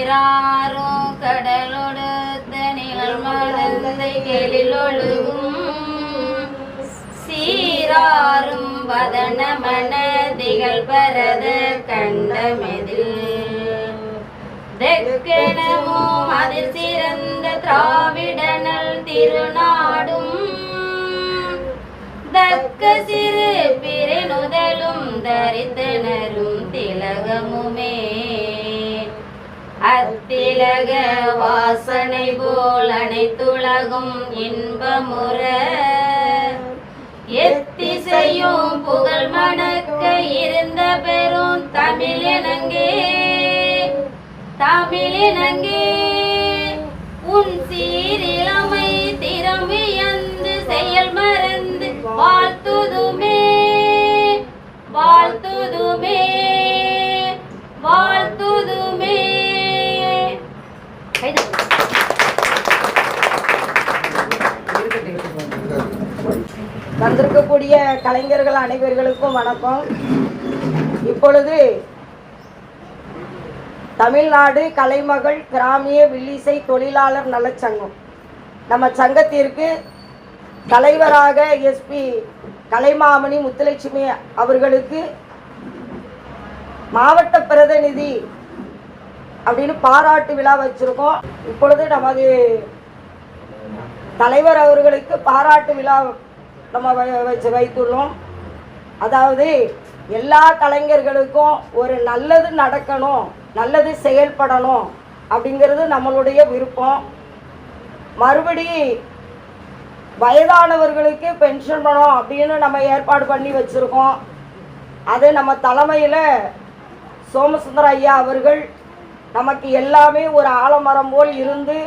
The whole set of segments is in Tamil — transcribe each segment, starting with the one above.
நீராறும் கடலொடுத்த நிழல் மலர்ந்தை கெளிலொழுகும் சீராறும் வதன மனதிகள் பரத கண்டமெதில் தெக்கெனவும் அதில் சிறந்த திராவிடனல் திருநாடும் தக்க சிறு பிறனுதலும் தரித்தனரும் திலகமுமே அத்திலக வாசனை போல் அனைத்துலகும் இன்பமுற எத்திசையும் புகழ் மணக்க இருந்த பெரும் தமிழினங்கே உன் சீரிழமை திறமையந்து செயல் மறந்து வாழ்த்துதுமே வந்திருக்கக்கூடிய கலைஞர்கள் அனைவர்களுக்கும் வணக்கம். இப்பொழுது தமிழ்நாடு கலைமகள் கிராமிய வில்லிசை தொழிலாளர் நலச்சங்கம் நம்ம சங்கத்திற்கு தலைவராக எஸ்பி கலைமாமணி முத்துலட்சுமி அவர்களுக்கு மாவட்ட பிரதிநிதி அப்படின்னு பாராட்டு விழா வச்சிருக்கோம். இப்பொழுது நமது தலைவர் அவர்களுக்கு பாராட்டு விழா நம்ம வைத்துள்ளோம். அதாவது எல்லா கலைஞர்களுக்கும் ஒரு நல்லது நடக்கணும், நல்லது செயல்படணும் அப்படிங்கிறது நம்மளுடைய விருப்பம். மறுபடி வயதானவர்களுக்கு பென்ஷன் பணம் அப்படின்னு நம்ம ஏற்பாடு பண்ணி வச்சுருக்கோம். அது நம்ம தலைமையில் சோமசுந்தர ஐயா அவர்கள் நமக்கு எல்லாமே ஒரு ஆலமரம் போல் இருந்து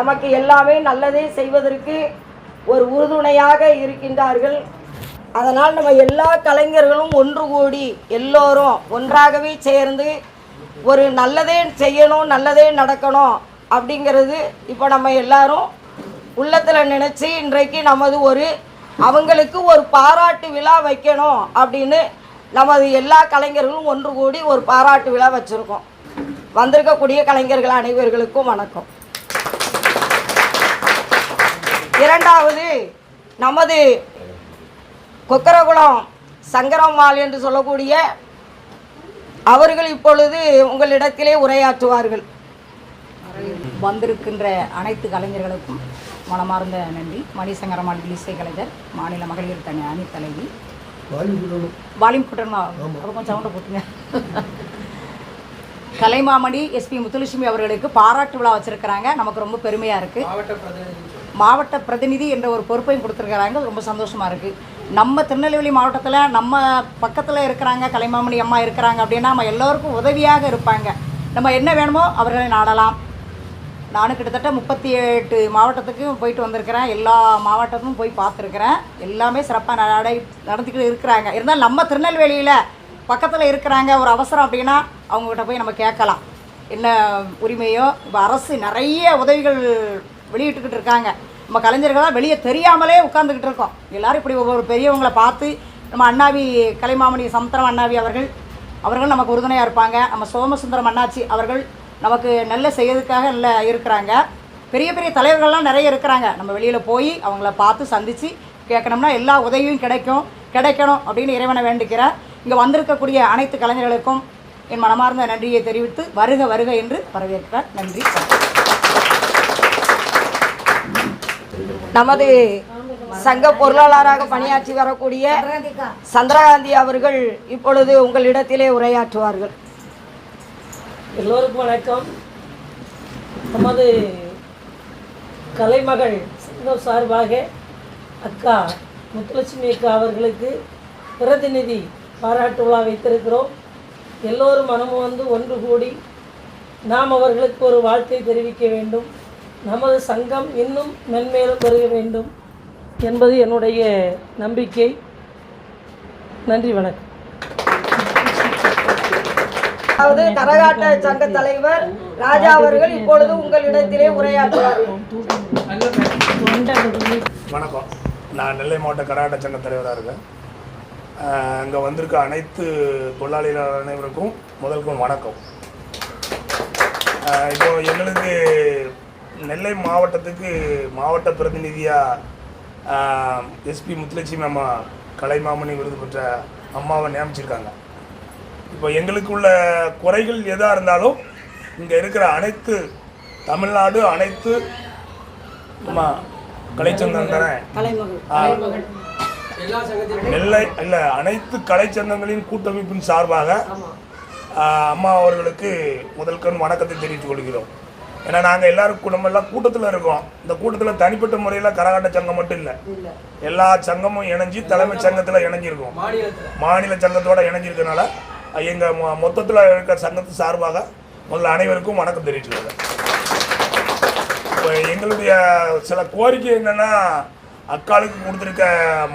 நமக்கு எல்லாமே நல்லதே செய்வதற்கு ஒரு உறுதுணையாக இருக்கின்றார்கள். அதனால் நம்ம எல்லா கலைஞர்களும் ஒன்று கூடி எல்லோரும் ஒன்றாகவே சேர்ந்து ஒரு நல்லதே செய்யணும், நல்லதே நடக்கணும் அப்படிங்கிறது இப்போ நம்ம எல்லாரும் உள்ளத்தில் நினச்சி இன்றைக்கு நமது அவங்களுக்கு ஒரு பாராட்டு விழா வைக்கணும் அப்படின்னு நமது எல்லா கலைஞர்களும் ஒன்று கூடி ஒரு பாராட்டு விழா வச்சுருக்கோம். வந்திருக்கக்கூடிய கலைஞர்கள் அனைவர்களுக்கும் வணக்கம். இரண்டாவது, நமது கொக்கரகுளம் சங்கரம்மாள் என்று சொல்லக்கூடிய அவர்கள் இப்பொழுது உங்களிடத்திலே உரையாற்றுவார்கள். வந்திருக்கின்ற அனைத்து கலைஞர்களுக்கும் மனமார்ந்த நன்றி. மணிசங்கரம்மாள் வில்லிசை கலைஞர், மாநில மகளிர் தனி அணி தலைவி. வால்யூம் போட்டோம்னா கொஞ்சம் சவுண்டை போட்டுங்க. கலைமாமணி எஸ்பி முத்துலட்சுமி அவர்களுக்கு பாராட்டு விழா வச்சுருக்கிறாங்க. நமக்கு ரொம்ப பெருமையாக இருக்குது. மாவட்ட பிரதிநிதி என்ற ஒரு பொறுப்பையும் கொடுத்துருக்குறாங்க. ரொம்ப சந்தோஷமாக இருக்குது. நம்ம திருநெல்வேலி மாவட்டத்தில் நம்ம பக்கத்தில் இருக்கிறாங்க, கலைமாமணி அம்மா இருக்கிறாங்க அப்படின்னா நம்ம எல்லோருக்கும் உதவியாக இருப்பாங்க. நம்ம என்ன வேணுமோ அவர்களை நாடலாம். நானும் கிட்டத்தட்ட 38 மாவட்டத்துக்கும் போயிட்டு வந்திருக்கிறேன். எல்லா மாவட்டத்துக்கும் போய் பார்த்துருக்குறேன். எல்லாமே சிறப்பாக நடந்துக்கிட்டு இருக்கிறாங்க. இருந்தாலும் நம்ம திருநெல்வேலியில் பக்கத்தில் இருக்கிறாங்க, ஒரு அவசரம் அப்படின்னா அவங்ககிட்ட போய் நம்ம கேட்கலாம் என்ன உரிமையோ. இப்போ அரசு நிறைய உதவிகள் வெளியிட்டுக்கிட்டு இருக்காங்க. நம்ம கலைஞர்களாக வெளியே தெரியாமலே உட்காந்துக்கிட்டு இருக்கோம். எல்லோரும் இப்படி ஒவ்வொரு பெரியவங்களை பார்த்து நம்ம அண்ணாவி கலைமாமணி சமுத்திரம் அண்ணாவி அவர்கள் நமக்கு உறுதுணையாக இருப்பாங்க. நம்ம சோமசுந்தரம் அண்ணாச்சி அவர்கள் நமக்கு நல்ல செய்யறதுக்காக நல்ல இருக்கிறாங்க. பெரிய பெரிய தலைவர்கள்லாம் நிறைய இருக்கிறாங்க. நம்ம வெளியில் போய் அவங்கள பார்த்து சந்தித்து கேட்கணும்னா எல்லா உதவியும் கிடைக்கணும் அப்படின்னு இறைவனை வேண்டிக்கிறேன். இங்கே வந்திருக்கக்கூடிய அனைத்து கலைஞர்களுக்கும் என் மனமார்ந்த நன்றியை தெரிவித்து வருக என்று வரவேற்கிறேன். நன்றி. நமது சங்க பொருளாளராக பணியாற்றி வரக்கூடிய சந்திரகாந்தி அவர்கள் இப்பொழுது உங்களிடத்திலே உரையாற்றுவார்கள். எல்லோருக்கும் வணக்கம். நமது கலைமகள் சங்கம் சார்பாக அக்கா முத்துலட்சுமி அக்கா அவர்களுக்கு பிரதிநிதி பாராட்டு விழா வைத்திருக்கிறோம். எல்லோரும் மனமும் வந்து ஒன்று கூடி நாம் அவர்களுக்கு ஒரு வாழ்த்தை தெரிவிக்க வேண்டும். நமது சங்கம் இன்னும் மென்மேலும் பெருக வேண்டும் என்பது என்னுடைய நம்பிக்கை. நன்றி, வணக்கம். அதாவது கரகாட்ட சங்க தலைவர் ராஜா அவர்கள் இப்பொழுது உங்களிடத்திலே உரையாற்றுவார்கள். வணக்கம். நான் நெல்லை மாவட்ட கரகாட்ட சங்க தலைவராக இருக்கேன். இங்கே வந்திருக்க அனைத்து தொழிலாளிகள் அனைவருக்கும் முதல்க்கும் வணக்கம். இப்போ எங்களுக்கு நெல்லை மாவட்டத்துக்கு மாவட்ட பிரதிநிதியாக எஸ்பி முத்துலட்சுமி அம்மா கலைமாமணி விருது பெற்ற அம்மாவை நியமிச்சிருக்காங்க. இப்போ எங்களுக்கு உள்ள குறைகள் எதாக இருந்தாலும் இங்கே இருக்கிற அனைத்து தமிழ்நாடு அனைத்து கலைச்சங்கம் தானே நெல்லை இல்லை அனைத்து கலைச்சங்கங்களின் கூட்டமைப்பின் சார்பாக அம்மா அவர்களுக்கு முதல்கண் வணக்கத்தை தெரிவித்துக் கொள்கிறோம். ஏன்னா நாங்கள் எல்லாரும் நம்ம எல்லாம் கூட்டத்தில் இருக்கோம். இந்த கூட்டத்தில் தனிப்பட்ட முறையில் கரகாட்ட சங்கம் மட்டும் இல்லை, எல்லா சங்கமும் இணைஞ்சு தலைமைச் சங்கத்தில் இணைஞ்சிருக்கோம். மாநில சங்கத்தோடு இணைஞ்சிருக்கனால எங்கள் மொத்தத்தில் இருக்கிற சங்கத்து சார்பாக முதல்ல அனைவருக்கும் வணக்கம் தெரிவிச்சுக்கிறேன். இப்போ எங்களுடைய சில கோரிக்கை என்னென்னா, அக்காலுக்கு கொடுத்துருக்க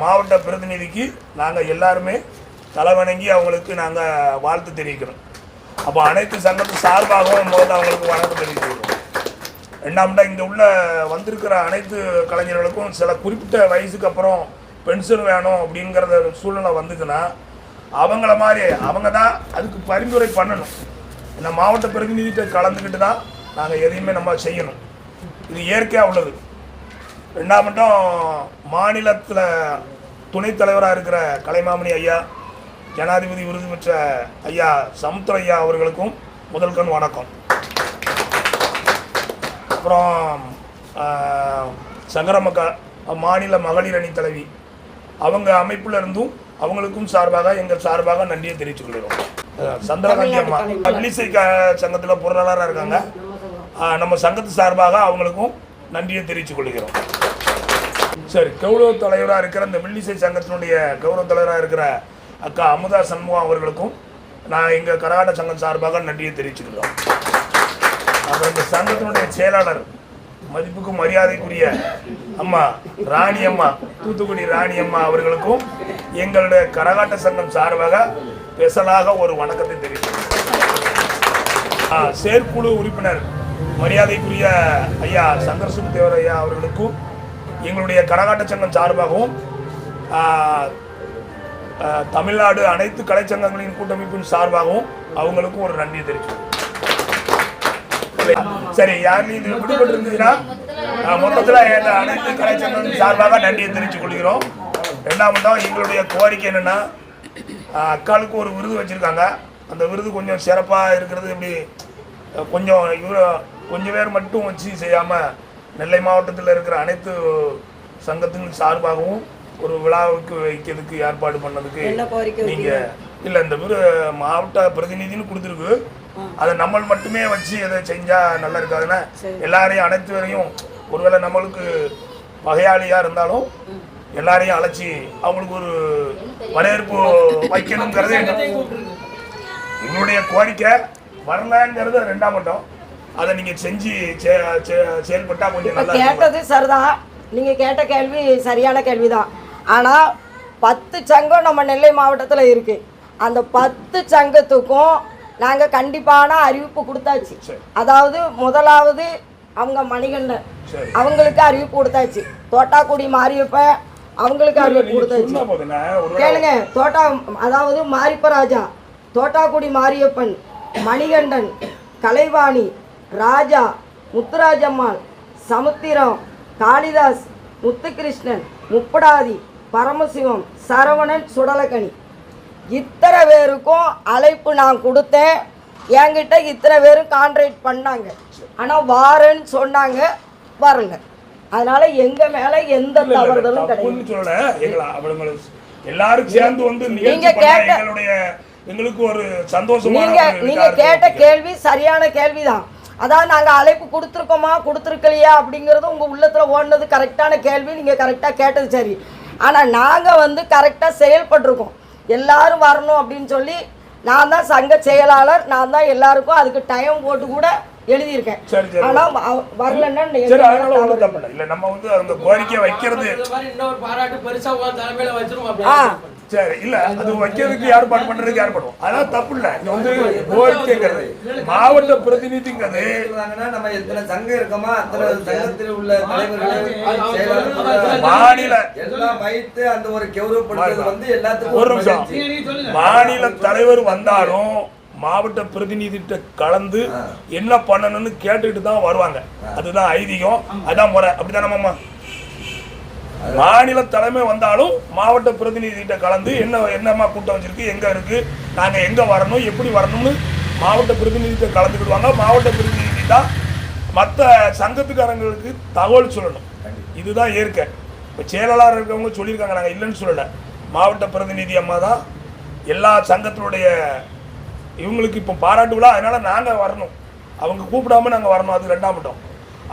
மாவட்ட பிரதிநிதிக்கு நாங்கள் எல்லாருமே தலைவணங்கி அவங்களுக்கு நாங்கள் வாழ்த்து தெரிவிக்கிறோம். அப்போ அனைத்து சங்கத்து சார்பாகவும் முதல்ல அவங்களுக்கு வணக்கம் தெரிவிக்கிறோம். ரெண்டாம்டா இங்கே உள்ள வந்திருக்கிற அனைத்து கலைஞர்களுக்கும் சில குறிப்பிட்ட வயசுக்கு அப்புறம் பென்ஷன் வேணும் அப்படிங்கிற சூழ்நிலை வந்துச்சுன்னா அவங்கள மாதிரி அவங்க தான் அதுக்கு பரிந்துரை பண்ணணும். இந்த மாவட்ட பிரதிநிதிகிட்ட கலந்துக்கிட்டு தான் நாங்கள் எதையுமே நம்ம செய்யணும். இது இயற்கையாக உள்ளது. ரெண்டாமட்டம் மாநிலத்தில் துணைத் தலைவராக இருக்கிற கலைமாமணி ஐயா, ஜனாதிபதி விருது பெற்ற ஐயா சமுத்திர ஐயா அவர்களுக்கும் முதல்கண் வணக்கம். அப்புறம் சங்கரமக்கா மாநில மகளிர் அணி தலைவி அவங்க அமைப்பில் இருந்தும் அவங்களுக்கும் சார்பாக எங்கள் சார்பாக நன்றியை தெரிவித்துக் கொள்கிறோம். சந்திரகாந்தி அம்மா வில்லிசை சங்கத்தில் பொருளாளராக இருக்காங்க. நம்ம சங்கத்து சார்பாக அவங்களுக்கும் நன்றியை தெரிவித்துக் கொள்கிறோம். சரி, கௌரவ தலைவராக இருக்கிற இந்த வில்லிசை சங்கத்தினுடைய கௌரவ தலைவராக இருக்கிற அக்கா அமுதா சண்முகம் அவர்களுக்கும் நான் எங்கள் கரகாட்ட சங்கம் சார்பாக நன்றியை தெரிவிச்சுக்கிறோம். அப்புறம் இந்த சங்கத்தினுடைய செயலாளர் மதிப்புக்கும் மரியாதைக்குரிய அம்மா ராணி அம்மா, தூத்துக்குடி ராணி அம்மா அவர்களுக்கும் எங்களுடைய கரகாட்ட சங்கம் சார்பாக ஸ்பெஷலாக ஒரு வணக்கத்தை தெரிவிக்கிறோம். செயற்குழு உறுப்பினர் மரியாதைக்குரிய ஐயா சங்கர் தேவர் ஐயா அவர்களுக்கும் எங்களுடைய கரகாட்ட சங்கம் சார்பாகவும் தமிழ்நாடு அனைத்து கலைச்சங்கங்களின் கூட்டமைப்பின் சார்பாகவும் அவங்களுக்கும் ஒரு நன்றியை தெரிவிக்கிறோம். சரி, யாருலையும் இது விடுபட்டு இருந்ததுன்னா மொத்தத்தில் அனைத்து கலைச்சங்கங்களின் சார்பாக நன்றியை தெரிவித்துக் கொள்கிறோம். ரெண்டாவதாக எங்களுடைய கோரிக்கை என்னென்னா, அக்காளுக்கு ஒரு விருது வச்சுருக்காங்க. அந்த விருது கொஞ்சம் சிறப்பாக இருக்கிறது. இப்படி கொஞ்சம் பேர் மட்டும் வச்சு செய்யாமல் நெல்லை மாவட்டத்தில் இருக்கிற அனைத்து சங்கத்தின் சார்பாகவும் ஒரு விழாவுக்கு வைக்கிறதுக்கு ஏற்பாடு பண்ணதுக்கு நீங்கள் இல்லை இந்த மாவட்ட பிரதிநிதின்னு கொடுத்துருக்கு. அதை நம்ம மட்டுமே வச்சு எதை செஞ்சால் நல்லா இருக்காதுன்னா எல்லாரையும் அனைத்து வரையும் ஒருவேளை நம்மளுக்கு பகையாளியாக இருந்தாலும் எல்லாரையும் அழைச்சி அவங்களுக்கு ஒரு வரவேற்பு வைக்கணுங்கிறது எங்களுடைய கோரிக்கை. வரலங்கிறது ரெண்டாம் மட்டும் அதை நீங்கள் செஞ்சு செயல்பட்டால் கொஞ்சம் நல்லா. கேட்டது சரிதான், நீங்கள் கேட்ட கேள்வி சரியான கேள்வி தான். ஆனால் 10 சங்கம் நம்ம நெல்லை மாவட்டத்தில் இருக்குது. அந்த 10 சங்கத்துக்கும் நாங்கள் கண்டிப்பான அறிவிப்பு கொடுத்தாச்சு. அதாவது முதலாவது அவங்க மணிகண்டன் அவங்களுக்கு அறிவிப்பு கொடுத்தாச்சு. தோட்டாக்குடி மாரியப்ப அவங்களுக்கு அறிவிப்பு கொடுத்தாச்சு. கேளுங்க, அதாவது மாரிப்ப ராஜா, தோட்டாக்குடி மாரியப்பன், மணிகண்டன், கலைவாணி, ராஜா, முத்துராஜம்மாள், சமுத்திரம், காளிதாஸ், முத்துகிருஷ்ணன், முப்படாதி, பரமசிவம், சரவணன், சுடலக்கணி, இத்தனை பேருக்கும் அழைப்பு நான் கொடுத்தேன். என்கிட்ட இத்தனை பேரும் கான்ட்ராக்ட் பண்ணாங்க. ஆனால் வாரன்னு சொன்னாங்க, வரல. அதனால எங்க மேல எந்த தவறுதலும் கிடையாது. எல்லாரும் சேர்ந்து வந்து நீங்க கேட்ட எங்களுக்கு ஒரு சந்தோஷம். நீங்க கேட்ட கேள்வி சரியான கேள்விதான். அதாவது நாங்கள் அழைப்பு கொடுத்துருக்கோமா கொடுத்துருக்கலையா அப்படிங்கிறது உங்கள் உள்ளத்தில் ஓடினது கரெக்டான கேள்வி. நீங்கள் கரெக்டாக கேட்டது சரி. ஆனால் நாங்கள் வந்து கரெக்டாக செயல்பட்டுருக்கோம். எல்லாரும் வரணும் அப்படின்னு சொல்லி நான் தான் சங்க செயலாளர், நான் தான் எல்லாருக்கும் அதுக்கு டைம் போட்டு கூட எழுதியிருக்கேன். ஆனால் வரலன்னா இல்லை, நம்ம வந்து அந்த கோரிக்கை வைக்கிறது சரி இல்லை, அது வைக்கிறதுக்கு ஏற்பாடு பண்றதுக்கு ஏற்பாடும் அதெல்லாம் தப்பு இல்லை. இது வந்து கோரிக்கைங்கிறது மாவட்ட பிரதிநிதிங்கிறது நம்ம எத்தனை சங்கம் இருக்கோமா அத்தனை சங்கத்தில் உள்ள மாநில எல்லாம் வைத்து அந்த ஒரு கௌரவப்படுத்துறது வந்து எல்லாத்துக்கும் ஒரு நிமிஷம். மாநில தலைவர் வந்தாலும் மாவட்ட பிரதிநிதிகிட்ட கலந்து என்ன பண்ணணும்னு கேட்டுட்டு தான் வருவாங்க. அதுதான் ஐதீகம், அதான் முறை. அப்படிதான் நம்ம மாநில தலைமை வந்தாலும் மாவட்ட பிரதிநிதிகிட்ட கலந்து என்னமா கூட்டம் வச்சிருக்கு, எங்க இருக்கு, நாங்க எங்க வரணும், எப்படி வரணும்னு மாவட்ட பிரதிநிதிகிட்ட கலந்துக்கிடுவாங்க. மாவட்ட பிரதிநிதி தான் மற்ற சங்கத்துக்காரங்களுக்கு தகவல் சொல்லணும். இதுதான் ஏற்க. இப்போ செயலாளர் இருக்கவங்க சொல்லியிருக்காங்க, நாங்கள் இல்லைன்னு சொல்லலை. மாவட்ட பிரதிநிதி அம்மா தான் எல்லா சங்கத்தினுடைய இவங்களுக்கு இப்போ பாராட்டு விழா, அதனால் நாங்கள் வரணும். அவங்க கூப்பிடாம நாங்கள் வரணும், அது ரெண்டாம் பட்டம்.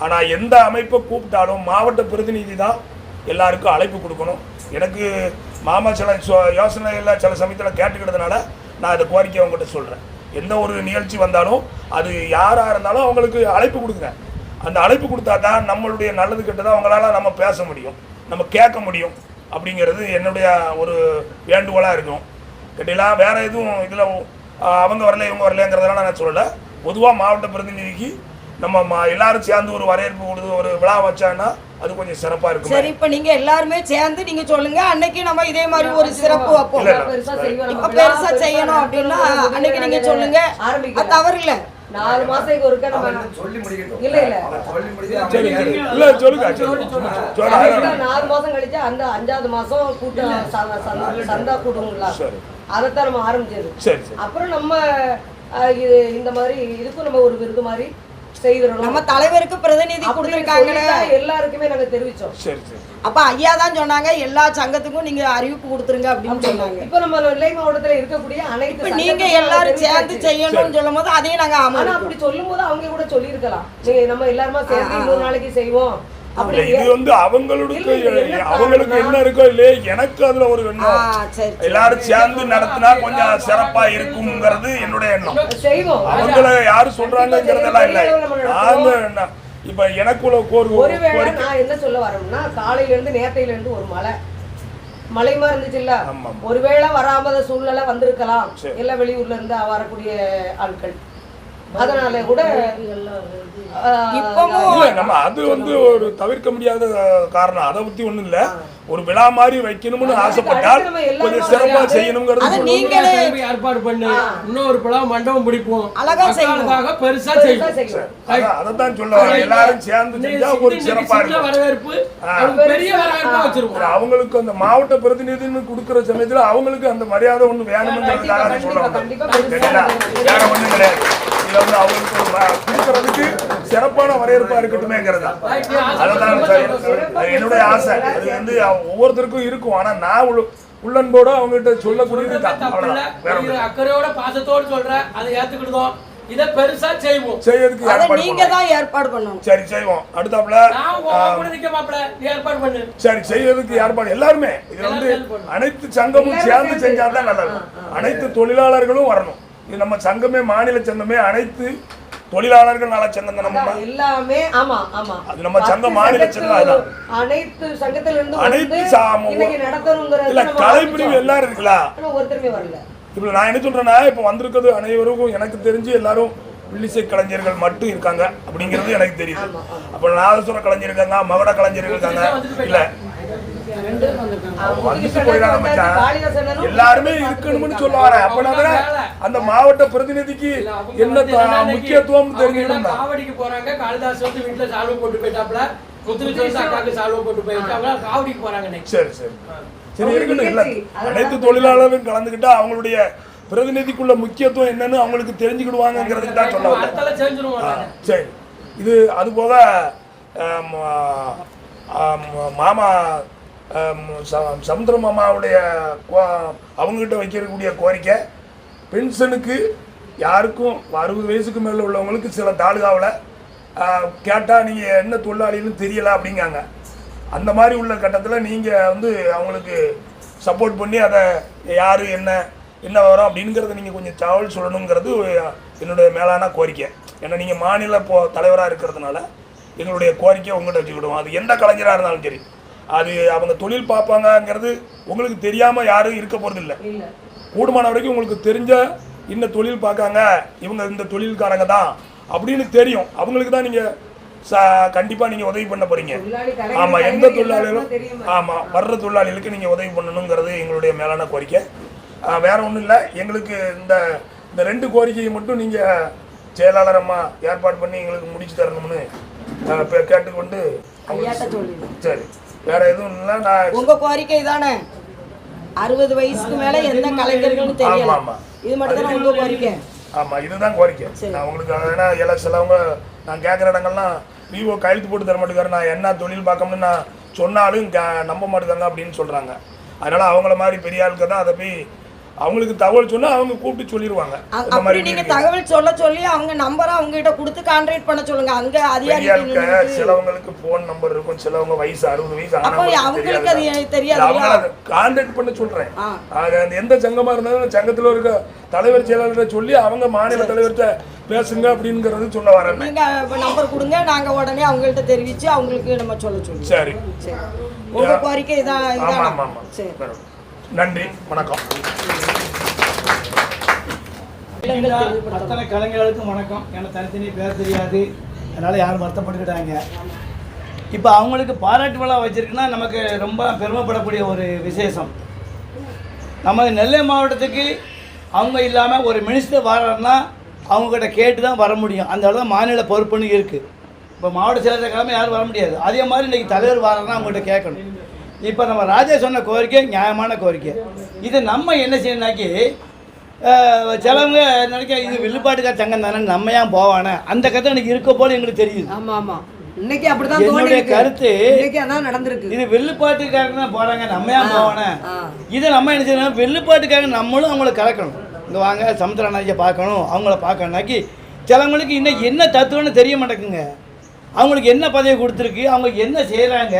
ஆனால் எந்த அமைப்பை கூப்பிட்டாலும் மாவட்ட பிரதிநிதி தான் எல்லாருக்கும் அழைப்பு கொடுக்கணும். எனக்கு மாமா சில யோசனையில் சில சமயத்தில் கேட்டுக்கிட்டதுனால நான் அதை கோரிக்கை அவங்ககிட்ட சொல்கிறேன். எந்த ஒரு நிகழ்ச்சி வந்தாலும் அது யாராக இருந்தாலும் அவங்களுக்கு அழைப்பு கொடுங்க. அந்த அழைப்பு கொடுத்தா தான் நம்மளுடைய நல்லது கெட்டதாக அவங்களால நம்ம பேச முடியும், நம்ம கேட்க முடியும். அப்படிங்கிறது என்னுடைய ஒரு வேண்டுகோளாக இருக்கும். கேட்டீங்களா? வேறு எதுவும் இதில் அவங்க வரல இவங்க வரலங்கிறதெல்லாம் நான் சொல்லலை. பொதுவாக மாவட்ட பிரதிநிதிக்கு நம்ம எல்லாரும் சேர்ந்து ஒரு வரவேற்பு கொடுத்து ஒரு விழா வச்சாங்கன்னா அது கொஞ்சம் சிறப்பாக இருக்கும். சரி, இப்போ நீங்கள் எல்லாருமே சேர்ந்து நீங்கள் சொல்லுங்க, அன்னைக்கு நம்ம இதே மாதிரி ஒரு சிறப்பு வைப்போம். இப்போ பெருசாக செய்யணும் அப்படின்னா அன்னைக்கு நீங்கள் சொல்லுங்க, அது தவறு இல்லை. 4 மாசத்துக்கு ஒருக்க நம்ம சொல்லி முடிக்கட்டும். இல்ல சொல்லி முடிச்சு சரி இல்லை சொல்லுங்க. 4 மாசம் கழிச்சு அந்த 5வது மாசம் கூட்டம் சந்தா கூட்டங்களா அதைத்தான் நம்ம ஆரம்பிச்சது. சரி. அப்புறம் நம்ம இந்த மாதிரி இதுக்கும் நம்ம ஒரு விருது மாதிரி செய்கிறோம். நம்ம தலைவருக்கு பிரதிநிதி கொடுத்துருக்காங்களே, எல்லாருக்குமே நாங்க தெரிவிச்சோம். சரி சரி. அப்ப ஐயா தான் சொன்னாங்க எல்லா சங்கத்துக்கும் நீங்க அறிவிப்பு கொடுத்துருங்க அப்படின்னு சொன்னாங்க. இப்ப நம்ம நெல்லை மாவட்டத்துல இருக்கக்கூடிய அனைத்து நீங்க எல்லாரும் சேர்ந்து செய்யணும்னு சொல்லும் போது அதையும் நாங்க ஆனா அப்படி சொல்லும் போது அவங்க கூட சொல்லியிருக்கலாம், நம்ம எல்லாருமா சேர்ந்து இன்னொரு நாளைக்கு செய்வோம். இது வந்து அவங்களுக்கு என்ன இருக்கோ இல்லையே, எனக்கு அதுல ஒரு எண்ணம் எல்லாரும் சேர்ந்து நடத்தினா கொஞ்சம் சிறப்பா இருக்கும்ங்கிறது என்னுடைய எண்ணம். அவங்கள யாரு சொல்றாங்கிறதெல்லாம் இல்லை. நாங்க இப்ப எனக்குள்ள ஒருவேளை நான் என்ன சொல்ல வரேன்னா, காலையில இருந்து நேத்தையில இருந்து ஒரு மழைமா இருந்துச்சு இல்ல, ஒருவேளை வராமத சூழ்நிலை வந்திருக்கலாம். எல்லாம் வெளியூர்ல இருந்து வரக்கூடிய ஆட்கள், அதனால கூட நம்ம அது வந்து ஒரு தவிர்க்க முடியாத காரணம். அதை பத்தி ஒண்ணும் இல்ல. ஒரு விழா மாதிரி வைக்கணும்னு ஆசைப்பட்டால் கொஞ்சம் சிறப்பா செய்யணுங்கிறது நீங்களே ஏற்பாடு பண்ணு. இன்னொரு விழா மண்டபம் பிடிப்போம், அழகா செய்யணும், பெருசா செய்யணும். அதான் சொல்ல வர. எல்லாரும் சேர்ந்து செஞ்சா ஒரு சிறப்பா இருக்கும். வரவேற்பு பெரிய வரவேற்பா வச்சிருக்கோம். அவங்களுக்கு அந்த மாவட்ட பிரதிநிதின்னு கொடுக்குற சமயத்துல அவங்களுக்கு அந்த மரியாதை ஒண்ணு வேணும்ங்கிறதுக்காக சொல்லுவாங்க. வேற ஒண்ணும் கிடையாது. இதுல வந்து அவங்களுக்கு கொடுக்கறதுக்கு சிறப்பான வரவேற்பா இருக்கட்டுமேங்கிறது அதுதான் என்னுடைய ஆசை. அது வந்து ஒவ்வொருத்தருக்கும் இருக்கும். ஆனா நான் உள்ளன்போட அவங்ககிட்ட சொல்லக்கூடியது அக்கறையோட பாசத்தோடு சொல்றேன், அதை ஏத்துக்கிட்டோம். இதை பெருசா செய்வோம், செய்யறதுக்கு நீங்க தான் ஏற்பாடு பண்ணணும். சரி செய்வோம். அடுத்தாப்புல ஏற்பாடு பண்ணு. சரி செய்யறதுக்கு ஏற்பாடு எல்லாருமே. இதுல வந்து அனைத்து சங்கமும் சேர்ந்து செஞ்சாதான் நல்லது. அனைத்து தொழிலாளர்களும் வரணும். இது நம்ம சங்கமே மாநில சங்கமே அனைத்து தொழிலாளர்கள் நல சங்கம் தான் நம்ம எல்லாமே. ஆமா ஆமா, அது நம்ம சங்கம் மாநில சங்கம். அதான் அனைத்து சங்கத்துல இருந்து அனைத்து இன்னைக்கு நடத்தணும்ங்கறது இல்ல. கலைப்பிரிவு எல்லாரும் இருக்கலாம், ஒருத்தருமே வரல. இப்ப நான் என்ன சொல்றேன்னா, இப்ப வந்திருக்கிறது அனைவருக்கும் எனக்கு தெரிஞ்சு எல்லாரும் வில்லிசை கலைஞர்கள் மட்டும் இருக்காங்க அப்படிங்கிறது எனக்கு தெரியுது. அப்ப நாதசுர கலைஞர் இருக்காங்க, மகட கலைஞர்கள் இருக்காங்க. இல்ல வந்துட்டு போயிடாம மச்சான், எல்லாருமே இருக்கணும்னு சொல்ல வரேன். அப்ப அந்த மாவட்ட பிரதிநிதிக்கு என்ன முக்கியத்துவம் தெரிஞ்சுக்கணும். காவடிக்கு போறாங்க, காளிதாஸ் வந்து வீட்டுல சால்வை போட்டு போயிட்டாப்ல, முத்துலட்சுமி அக்காவுக்கு சால்வை போட்டு போயிட்டாங்க, காவடிக்கு போறாங்க. சரி சரி சரி இருக்கணும். இல்ல அனைத்து தொழிலாளர்களும் கலந்துக்கிட்டா அவங்களுடைய பிரதிநிதிக்குள்ள முக்கியத்துவம் என்னன்னு அவங்களுக்கு தெரிஞ்சுக்கிடுவாங்கிறதுக்கு தான் சொல்ல வரேன். சரி. இது அது போக மாமா சமுத்திர மாமாவுடைய அவங்ககிட்ட வைக்கக்கூடிய கோரிக்கை, பென்ஷனுக்கு யாருக்கும் 60 வயசுக்கு மேலே உள்ளவங்களுக்கு சில தாலுகாவில் கேட்டால் நீங்கள் என்ன தொழிலாளின்னு தெரியலை அப்படிங்காங்க. அந்த மாதிரி உள்ள கட்டத்தில் நீங்கள் வந்து அவங்களுக்கு சப்போர்ட் பண்ணி அதை யார் என்ன வரும் அப்படிங்கிறத நீங்கள் கொஞ்சம் தகவல் சொல்லணுங்கிறது என்னுடைய மேலான கோரிக்கை. ஏன்னா நீங்கள் மாநில தலைவராக இருக்கிறதுனால எங்களுடைய கோரிக்கை உங்கள்கிட்ட வச்சுக்கிடுவோம். அது எந்த கலைஞராக இருந்தாலும் சரி, அது அவங்க தொழில் பார்ப்பாங்கங்கிறது உங்களுக்கு தெரியாமல் யாரும் இருக்க போகிறது இல்லை. கூடுமான வரைக்கும் உங்களுக்கு தெரிஞ்ச இந்த தொழில் பார்க்காங்க, இவங்க இந்த தொழில்காரங்க தான் அப்படின்னு தெரியும். அவங்களுக்கு தான் நீங்கள் கண்டிப்பாக நீங்கள் உதவி பண்ண போகிறீங்க. ஆமாம், எந்த தொழிலாளிகளும் ஆமாம் வர்ற தொழிலாளிகளுக்கு நீங்கள் உதவி பண்ணணுங்கிறது எங்களுடைய மேலான கோரிக்கை. வேற ஒன்றும் இல்லை. எங்களுக்கு இந்த இந்த 2 கோரிக்கையை மட்டும் நீங்கள் செயலாளர் அம்மா ஏற்பாடு பண்ணி எங்களுக்கு முடிச்சு தரணும்னு கேட்டுக்கொண்டு சரி, வேற எதுவும் இல்லை. நான் உங்க கோரிக்கை தானே 60 வயசுக்கு மேல எந்த கலைஞர்கள்னு தெரியல, இது மட்டும் தான் உங்க கோரிக்கை? ஆமா, இதுதான் கோரிக்கை. நான் உங்களுக்கு ஏன்னா சிலவங்க நான் கேட்குற இடங்கள்லாம் விவோ கையெழுத்து போட்டு தர மாட்டேங்காரு, நான் என்ன தொழில் பார்க்கணும்னு நான் சொன்னாலும் நம்ப மாட்டேங்காங்க அப்படின்னு சொல்றாங்க. அதனால அவங்கள மாதிரி பெரிய ஆளுக்கு தான் அதை போய் அவங்களுக்கு தகவல் சொன்னா அவங்க கூப்பிட்டு சொல்லிடுவாங்க. அப்படி நீங்க தகவல் சொல்ல சொல்லி அவங்க நம்பரை அவங்க கிட்ட கொடுத்து கான்டாக்ட் பண்ண சொல்லுங்க. அங்க அதிகாரிகளுக்கு சிலவங்களுக்கு போன் நம்பர் இருக்கும், சிலவங்க வயசு 60 வயசு அவங்களுக்கு அது தெரியாது, அவங்க கான்டாக்ட் பண்ண சொல்றேன். எந்த சங்கமா இருந்தாலும் சங்கத்துல இருக்க தலைவர் செயலாளர்கிட்ட சொல்லி அவங்க மாநில தலைவர்கிட்ட பேசுங்க அப்படிங்கறது சொல்ல வரேன். நீங்க நம்பர் கொடுங்க, நாங்க உடனே அவங்கள்ட்ட தெரிவிச்சு அவங்களுக்கு நம்ம சொல்ல சொல்லுவோம். சரி, உங்க கோரிக்கை இதான். ஆமா ஆமா ஆமா, சரி, நன்றி, வணக்கம். அத்தனை கலைஞர்களுக்கும் வணக்கம். எனக்கு தனித்தனி பேர் தெரியாது, அதனால் யாரும் வருத்தப்பட்டுக்கிட்டாங்க. இப்போ அவங்களுக்கு பாராட்டு விழா வச்சுருக்குன்னா நமக்கு ரொம்ப பெருமைப்படக்கூடிய ஒரு விசேஷம். நம்ம நெல்லை மாவட்டத்துக்கு அவங்க இல்லாமல் ஒரு மினிஸ்டர் வர்றாருன்னா அவங்ககிட்ட கேட்டு தான் வர முடியும். அந்த அளவு மாநில பொறுப்புன்னு இருக்குது. இப்போ மாவட்ட செயலர் கிழமை யாரும் வர முடியாது. அதே மாதிரி இன்றைக்கி தலைவர் வர்றாருன்னா அவங்ககிட்ட கேட்கணும். இப்போ நம்ம ராஜா சொன்ன கோரிக்கை நியாயமான கோரிக்கை. இது நம்ம என்ன செய்யணும்னாக்கி சிலவங்க நினைக்க இது வில்லுப்பாட்டுக்கார சங்கம் தானே, நம்ம ஏன் போவானே அந்த கதை எனக்கு இருக்க போல எங்களுக்கு தெரியுது. ஆமாம் ஆமாம், இன்னைக்கு அப்படிதான் என்னுடைய கருத்து. நடந்திருக்கு. இது வெள்ளுப்பாட்டுக்காரங்க தான் போறாங்க, நம்ம ஏன் போவானே. இதை நம்ம என்ன செய்யணும், வெள்ளுப்பாட்டுக்காரங்க நம்மளும் அவங்கள கலக்கணும். இங்கே வாங்க சமுத்திரநாயகியை பார்க்கணும், அவங்கள பார்க்கணும்னாக்கி சிலவங்களுக்கு இன்னைக்கு என்ன தத்துவம்னு தெரிய மாட்டேங்குங்க. அவங்களுக்கு என்ன பதவி கொடுத்துருக்கு, அவங்க என்ன செய்கிறாங்க,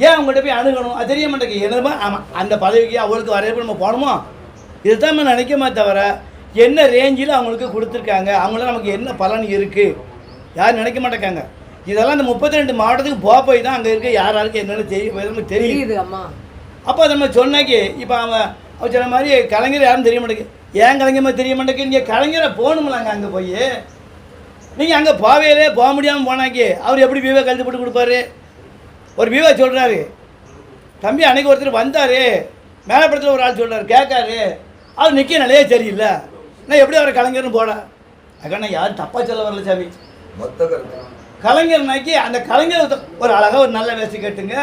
ஏன் அவங்கள்ட்ட போய் அணுகணும் அது தெரிய மாட்டேங்குது. என்னதுமா ஆமாம் அந்த பதவிக்கு அவங்களுக்கு வரவேற்பு நம்ம போகணுமோ, இதுதான் நம்ம நினைக்கமா தவிர என்ன ரேஞ்சில் அவங்களுக்கு கொடுத்துருக்காங்க, அவங்கள நமக்கு என்ன பலன் இருக்குது யாரும் நினைக்க மாட்டேங்காங்க. இதெல்லாம் இந்த 32 மாவட்டத்துக்கு போய் தான் அங்கே இருக்க யாராருக்கு என்னென்னு தெரியுது. அம்மா அப்போ அதை நம்ம சொன்னாக்கி இப்போ அவன் சொன்ன மாதிரி கலைஞர் யாரும் தெரிய மாட்டேங்குது. ஏன் கலைஞர் தெரிய மாட்டேங்குது, நீங்கள் கலைஞரை போகணுமில்லாங்க. அங்கே போய் நீங்கள் அங்கே போக முடியாமல் போனாக்கி அவர் எப்படி விவா கழுத்து போட்டு கொடுப்பாரு. ஒரு விவா சொல்கிறாரு, தம்பி அன்னைக்கு ஒருத்தர் வந்தார் மேலப்படத்தில் ஒரு ஆள் சொல்கிறார் கேட்காரு, அவர் நிற்க நிலையே சரியில்லை, நான் எப்படி அவரை கலைஞர்னு போட. அதுக்காக நான் யாரும் தப்பாக சொல்ல வரல சாமி. கலைஞர்னாக்கி அந்த கலைஞர் ஒரு அழகாக ஒரு நல்ல வேசி கேட்டுங்க.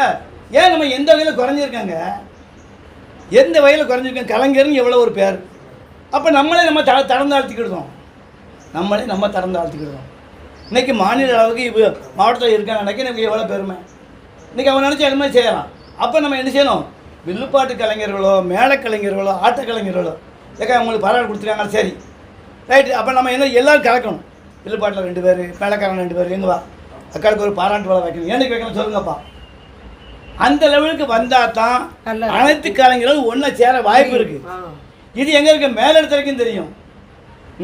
ஏன் நம்ம எந்த வகையில் குறைஞ்சிருக்காங்க, எந்த வகையில் குறைஞ்சிருக்காங்க, கலைஞர்னு எவ்வளோ ஒரு பேர். அப்போ நம்மளே நம்ம தடந்தாழ்த்திக்கிடுதோம், நம்ம தடந்தாழ்த்திக்கிடுதோம். இன்றைக்கி மாநில அளவுக்கு இப்போ மாவட்டத்தில் இருக்காங்கன்னாக்கி நமக்கு எவ்வளோ பெருமை. இன்றைக்கி அவன் நினச்சி அது மாதிரி செய்யலாம். அப்போ நம்ம என்ன செய்யணும், வில்லுப்பாட்டு கலைஞர்களோ மேலக்கலைஞர்களோ ஆட்டக்கலைஞர்களோ ஏக்கா அவங்களுக்கு பாராட்டு கொடுத்துருக்காங்க, சரி ரைட்டு. அப்போ நம்ம என்ன எல்லோரும் கலக்கணும். வில்லுப்பாட்டில் 2 பேர், மேலக்காரன் 2 பேர், எங்கே வா அக்காளுக்கு ஒரு பாராட்டு விழா வைக்கணும், எனக்கு வைக்கணும் சொல்லுங்கப்பா. அந்த லெவலுக்கு வந்தால் தான் அனைத்து கலைஞர்களும் ஒன்றா சேர வாய்ப்பு இருக்குது. இது எங்கே இருக்க மேலிடத்து வரைக்கும் தெரியும்.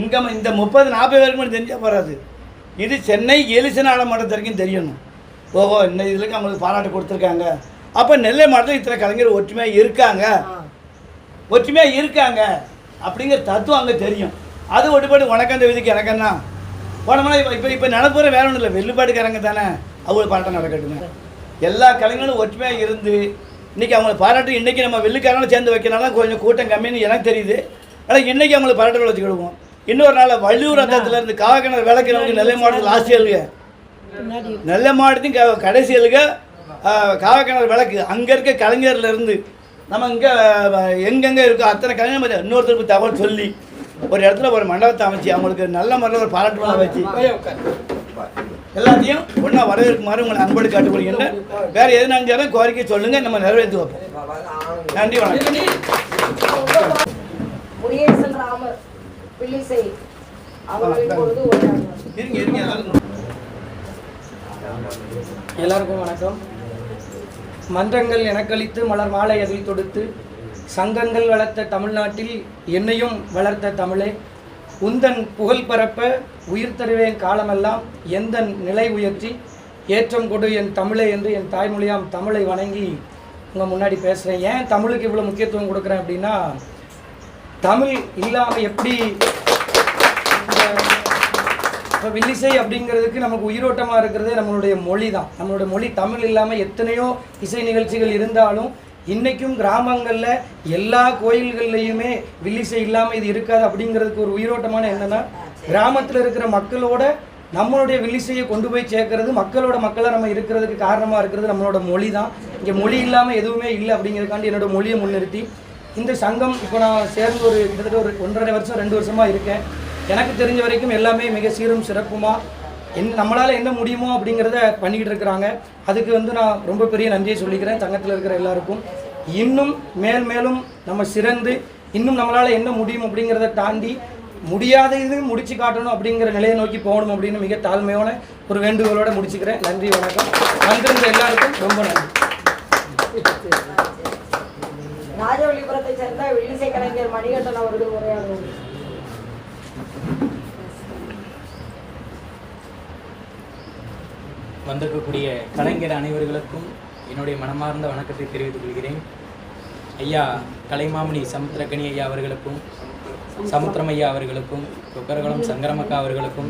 இங்கே இந்த 30-40 பேருக்கு மட்டும் தெரிஞ்சால் போகாது. இது சென்னை எலிசனால மட்டத்து வரைக்கும் தெரியணும். ஓஹோ இந்த இதுக்கு அவங்களுக்கு பாராட்டு கொடுத்துருக்காங்க, அப்போ நெல்லை மாவட்டத்தில் இத்தனை கலைஞர் ஒற்றுமையாக இருக்காங்க அப்படிங்கிற தத்துவம் அங்கே தெரியும். அது ஒட்டுப்பாடு உனக்கு அந்த விதிக்கு எனக்கன்னா போனோம்னா இப்போ நடப்புற வேற ஒன்றும் இல்லை, வெள்ளுப்பாட்டுக்காரங்க தானே அவங்களுக்கு பாராட்டம் நடக்கட்டுங்க. எல்லா கலைஞர்களும் ஒற்றுமையாக இருந்து இன்றைக்கி அவங்களை பாராட்டு இன்றைக்கி நம்ம வெள்ளுக்காரங்களும் சேர்ந்து வைக்கிறனால கொஞ்சம் கூட்டம் கம்மின்னு எனக்கு தெரியுது. ஆனால் இன்றைக்கி அவங்களை பாராட்டுகள் வச்சுக்கிடுவோம். இன்னொரு நாள் வள்ளியூர் ரத்தத்தில் இருந்து காவக்கிணறு விளக்கிறவங்க நெல்லை மாவட்டத்தில் ஆசிரியர்களுங்க, நெல்லை மாவட்டத்தையும் கடைசியலுங்க காவக்கிணறு விளக்கு அங்கே இருக்க கலைஞர்லேருந்து நம்ம இங்கே எங்கெங்கே இருக்கோ அத்தனை கலைஞர் இன்னொருத்தருக்கு தகவல் சொல்லி ஒரு இடத்துல ஒரு மண்டபத்தை அமைச்சு அவங்களுக்கு நல்ல முறையில் ஒரு பாராட்டு விழா வச்சு எல்லாத்தையும் ஒன்றா வரவேற்குமாறு உங்களை அன்போடு காட்டுக்கொள்கின்ற. வேறு எது நினைச்சாலும் கோரிக்கை சொல்லுங்கள், நம்ம நிறைவேற்றி வைப்போம். நன்றி, வணக்கம். முருகேசன் ராமர் பிள்ளிசை அவர்களின் பொழுது இருங்க எல்லாருக்கும் வணக்கம். மன்றங்கள் எனக்களித்து மலர் மாலை அதில் தொடுத்து சங்கங்கள் வளர்த்த தமிழ்நாட்டில் என்னையும் வளர்த்த தமிழே, உந்தன் புகழ் பரப்ப உயிர் தருவேன் காலமெல்லாம் எந்தன் நிலை உயர்த்தி ஏற்றம் கொடு என் தமிழே என்று என் தாய்மொழியாம் தமிழை வணங்கி உங்கள் முன்னாடி பேசுகிறேன். ஏன் தமிழுக்கு இவ்வளோ முக்கியத்துவம் கொடுக்குறேன் அப்படின்னா, தமிழ் இல்லாமல் எப்படி இப்போ வில்லிசை அப்படிங்கிறதுக்கு நமக்கு உயிரோட்டமாக இருக்கிறது நம்மளுடைய மொழி தான். நம்மளுடைய மொழி தமிழ் இல்லாமல் எத்தனையோ இசை நிகழ்ச்சிகள் இருந்தாலும் இன்றைக்கும் கிராமங்களில் எல்லா கோயில்கள்லையுமே வில்லிசை இல்லாமல் இது இருக்காது அப்படிங்கிறதுக்கு ஒரு உயிரோட்டமான என்னன்னா கிராமத்தில் இருக்கிற மக்களோட நம்மளுடைய வில்லிசையை கொண்டு போய் சேர்க்கறது, மக்களாக நம்ம இருக்கிறதுக்கு காரணமாக இருக்கிறது நம்மளோட மொழி தான். இங்கே மொழி இல்லாமல் எதுவுமே இல்லை அப்படிங்கிறதுக்காண்டி என்னோட மொழியை முன்னிறுத்தி இந்த சங்கம் இப்போ நான் சேர்ந்து ஒரு கிட்டத்தட்ட ஒரு 1.5 வருஷம் 2 வருஷமாக இருக்கேன். எனக்கு தெரிஞ்ச வரைக்கும் எல்லாமே மிக சீரும் சிறப்புமாக நம்மளால் என்ன முடியுமோ அப்படிங்கிறத பண்ணிக்கிட்டு இருக்கிறாங்க. அதுக்கு நான் ரொம்ப பெரிய நன்றியை சொல்லிக்கிறேன் சங்கத்தில் இருக்கிற எல்லாருக்கும். இன்னும் மேலும் நம்ம சிறந்து இன்னும் நம்மளால் என்ன முடியும் அப்படிங்கிறத தாண்டி முடியாதது முடிச்சு காட்டணும் அப்படிங்கிற நிலையை நோக்கி போகணும் அப்படின்னு மிக தாழ்மையான ஒரு வேண்டுகோளோட முடிச்சுக்கிறேன். நன்றி, வணக்கம். வந்திருந்த எல்லாருக்கும் ரொம்ப நன்றி. ராஜவள்ளிபுரத்தை சேர்ந்த வில்லிசை கலைஞர் மணிகண்டன் அவர்கள் உரையாடுவார். வந்திருக்கக்கூடிய கலைஞர் அனைவர்களுக்கும் என்னுடைய மனமார்ந்த வணக்கத்தை தெரிவித்துக் கொள்கிறேன். ஐயா கலைமாமணி சமுத்திரக்கனி ஐயா அவர்களுக்கும், சமுத்திரம் ஐயா அவர்களுக்கும், கொக்கரகுளம் சங்கரமக்கா அவர்களுக்கும்,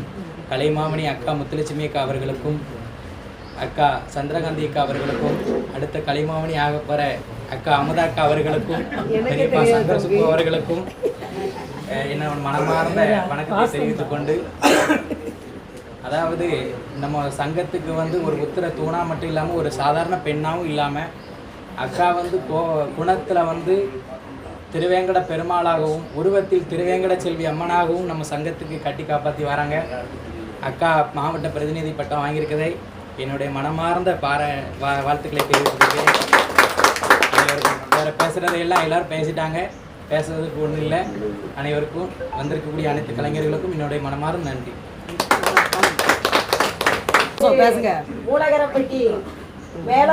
கலைமாமணி அக்கா முத்துலட்சுமி அக்கா அவர்களுக்கும், அக்கா சந்திரகாந்தி அக்கா அவர்களுக்கும், அடுத்த கலைமாமணி ஆகப்போற அக்கா அமுதா அக்கா அவர்களுக்கும், பெரியப்பா சங்கர சுப்பு அவர்களுக்கும் என்ன மனமார்ந்த வணக்கத்தை தெரிவித்துக் கொண்டு, அதாவது நம்ம சங்கத்துக்கு ஒரு உத்திர தூணா மட்டும் இல்லாமல் ஒரு சாதாரண பெண்ணாகவும் இல்லாமல் அக்கா குணத்தில் திருவேங்கட பெருமாளாகவும் உருவத்தில் திருவேங்கட செல்வி அம்மனாகவும் நம்ம சங்கத்துக்கு கட்டி காப்பாற்றி வராங்க. அக்கா மாவட்ட பிரதிநிதி பட்டம் வாங்கியிருக்கதை என்னுடைய மனமார்ந்த வாழ்த்துக்களை தெரிவித்துக்கிறேன். வேறு பேசுகிறதையெல்லாம் எல்லோரும் பேசிட்டாங்க, பேசுறதுக்கு ஒன்றும் இல்லை. அனைவருக்கும் வந்திருக்கக்கூடிய அனைத்து கலைஞர்களுக்கும் என்னுடைய மனமார்ந்த நன்றி. பேசுங்க. மூலகரப்பட்டி மேல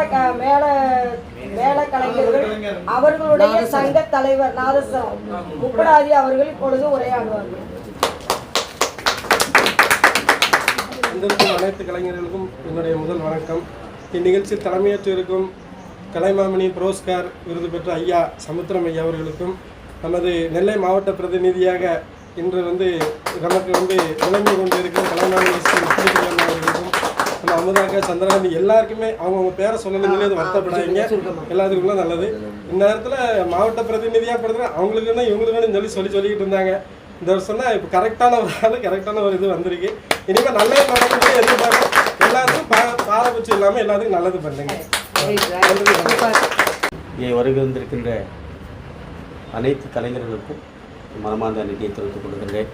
கலைஞர்கள் அவர்களுடைய சங்க தலைவர் நாதஸ்வரம் முப்படாதி அவர்கள் இப்பொழுது உரையாடுவார்கள். அனைத்து கலைஞர்களுக்கும் என்னுடைய முதல் வணக்கம். இந்நிகழ்ச்சி தலைமையேற்று இருக்கும் கலைமாமணி புரோஸ்கார் விருது பெற்ற ஐயா சமுத்திரம் ஐயா அவர்களுக்கும், நமது நெல்லை மாவட்ட பிரதிநிதியாக இன்று நமக்கு விளங்கி கொண்டு இருக்கிற கலைமாமணி அவர்களுக்கும், நம்ம அமுதாக்க சந்திரகாந்தி எல்லாருக்குமே அவங்கவுங்க பேரை சொல்லணுங்களே அது வருத்தப்படாதீங்க, எல்லாத்துக்குள்ள நல்லது. இந்த நேரத்தில் மாவட்ட பிரதிநிதியாக படுத்துற அவங்களுக்குன்னா இவங்களுக்குன்னு சொல்லிக்கிட்டு இருந்தாங்க. இந்த வருஷம்னா இப்போ கரெக்டான ஒரு ஆள் கரெக்டான ஒரு இது வந்திருக்கு. இனிமேல் நல்ல நடக்கும்போது எதிர்பார்க்க எல்லாத்துக்கும் பாரபட்சம் இல்லாமல் எல்லாத்துக்கும் நல்லது பண்ணுங்க. இங்கே வருகின்றிருக்கின்ற அனைத்து கலைஞர்களுக்கும் மனமார்ந்த நன்றியை தெரிவித்துக் கொள்கின்றேன்.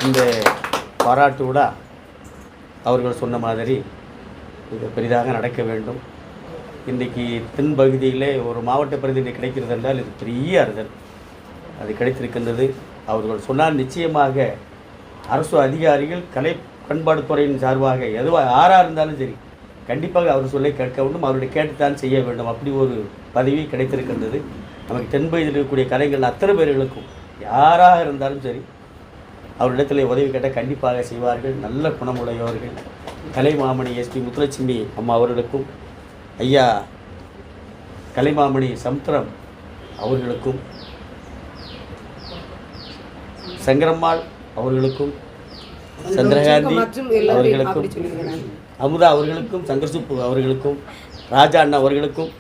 இந்த பாராட்டு விழா அவர்கள் சொன்ன மாதிரி மிக பெரிதாக நடக்க வேண்டும். இன்றைக்கி தென் பகுதியிலே ஒரு மாவட்ட பிரதிநிதி கிடைக்கிறது என்றால் இது பெரிய அறுதல். அது கிடைத்திருக்கின்றது. அவர்கள் சொன்னால் நிச்சயமாக அரசு அதிகாரிகள் கலை பண்பாடுத்துறையின் சார்பாக எதுவாக யாராக இருந்தாலும் சரி கண்டிப்பாக அவர் சொல்லை கேட்க வேண்டும், அவருடைய கேட்டுத்தான் செய்ய வேண்டும். அப்படி ஒரு பதவி கிடைத்திருக்கின்றது. நமக்கு தென் பகுதியில் இருக்கக்கூடிய கலைஞர்கள் அத்தனை பேர்களுக்கும் யாராக இருந்தாலும் சரி அவரிடத்தில் உதவி கேட்டால் கண்டிப்பாக செய்வார்கள். நல்ல குணமுடையவர்கள். கலைமாமணி எஸ்பி முத்துலட்சுமி அம்மா அவர்களுக்கும், ஐயா கலைமாமணி சமுத்திரம் அவர்களுக்கும், சங்கரம்மாள் அவர்களுக்கும், சந்திரகாந்தி அவர்களுக்கும், அமுதா அவர்களுக்கும், சங்கர்சுப்பு அவர்களுக்கும், ராஜா அண்ணா அவர்களுக்கும்,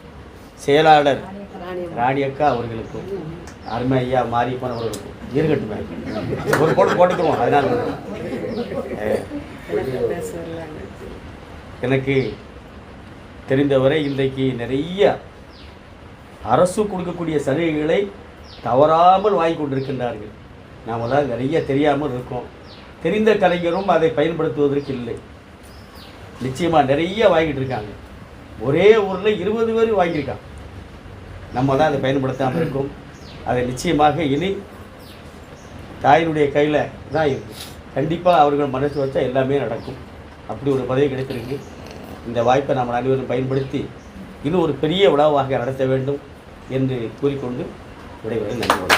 செயலாளர் ராணி அக்கா அவர்களுக்கும், அருமை ஐயா மாரியப்பன் அவர்களுக்கும் இருக்கட்டுமே ஒரு போட்டுக்குவோம். அதனால் எனக்கு தெரிந்தவரை இன்றைக்கு நிறைய அரசு கொடுக்கக்கூடிய சலுகைகளை தவறாமல் வாங்கி கொண்டிருக்கின்றார்கள். நாம் தான் நிறைய தெரியாமல் இருக்கோம். தெரிந்த கலைஞரும் அதை பயன்படுத்துவதற்கு இல்லை. நிச்சயமாக நிறைய வாங்கிட்டு இருக்காங்க. ஒரே ஊரில் 20 பேர் வாங்கியிருக்காங்க. நம்ம தான் அதை பயன்படுத்தாமல் இருக்கோம். அதை நிச்சயமாக இனி தாயினுடைய கையில் தான் இருக்குது. கண்டிப்பாக அவர்கள் மனசு வச்சா எல்லாமே நடக்கும். அப்படி ஒரு பதவி கிடைத்திருக்கு. இந்த வாய்ப்பை நாம் அனைவரும் பயன்படுத்தி இன்னும் ஒரு பெரிய விழாவாக நடத்த வேண்டும் என்று கூறிக்கொண்டு விடைபெற நன்றி.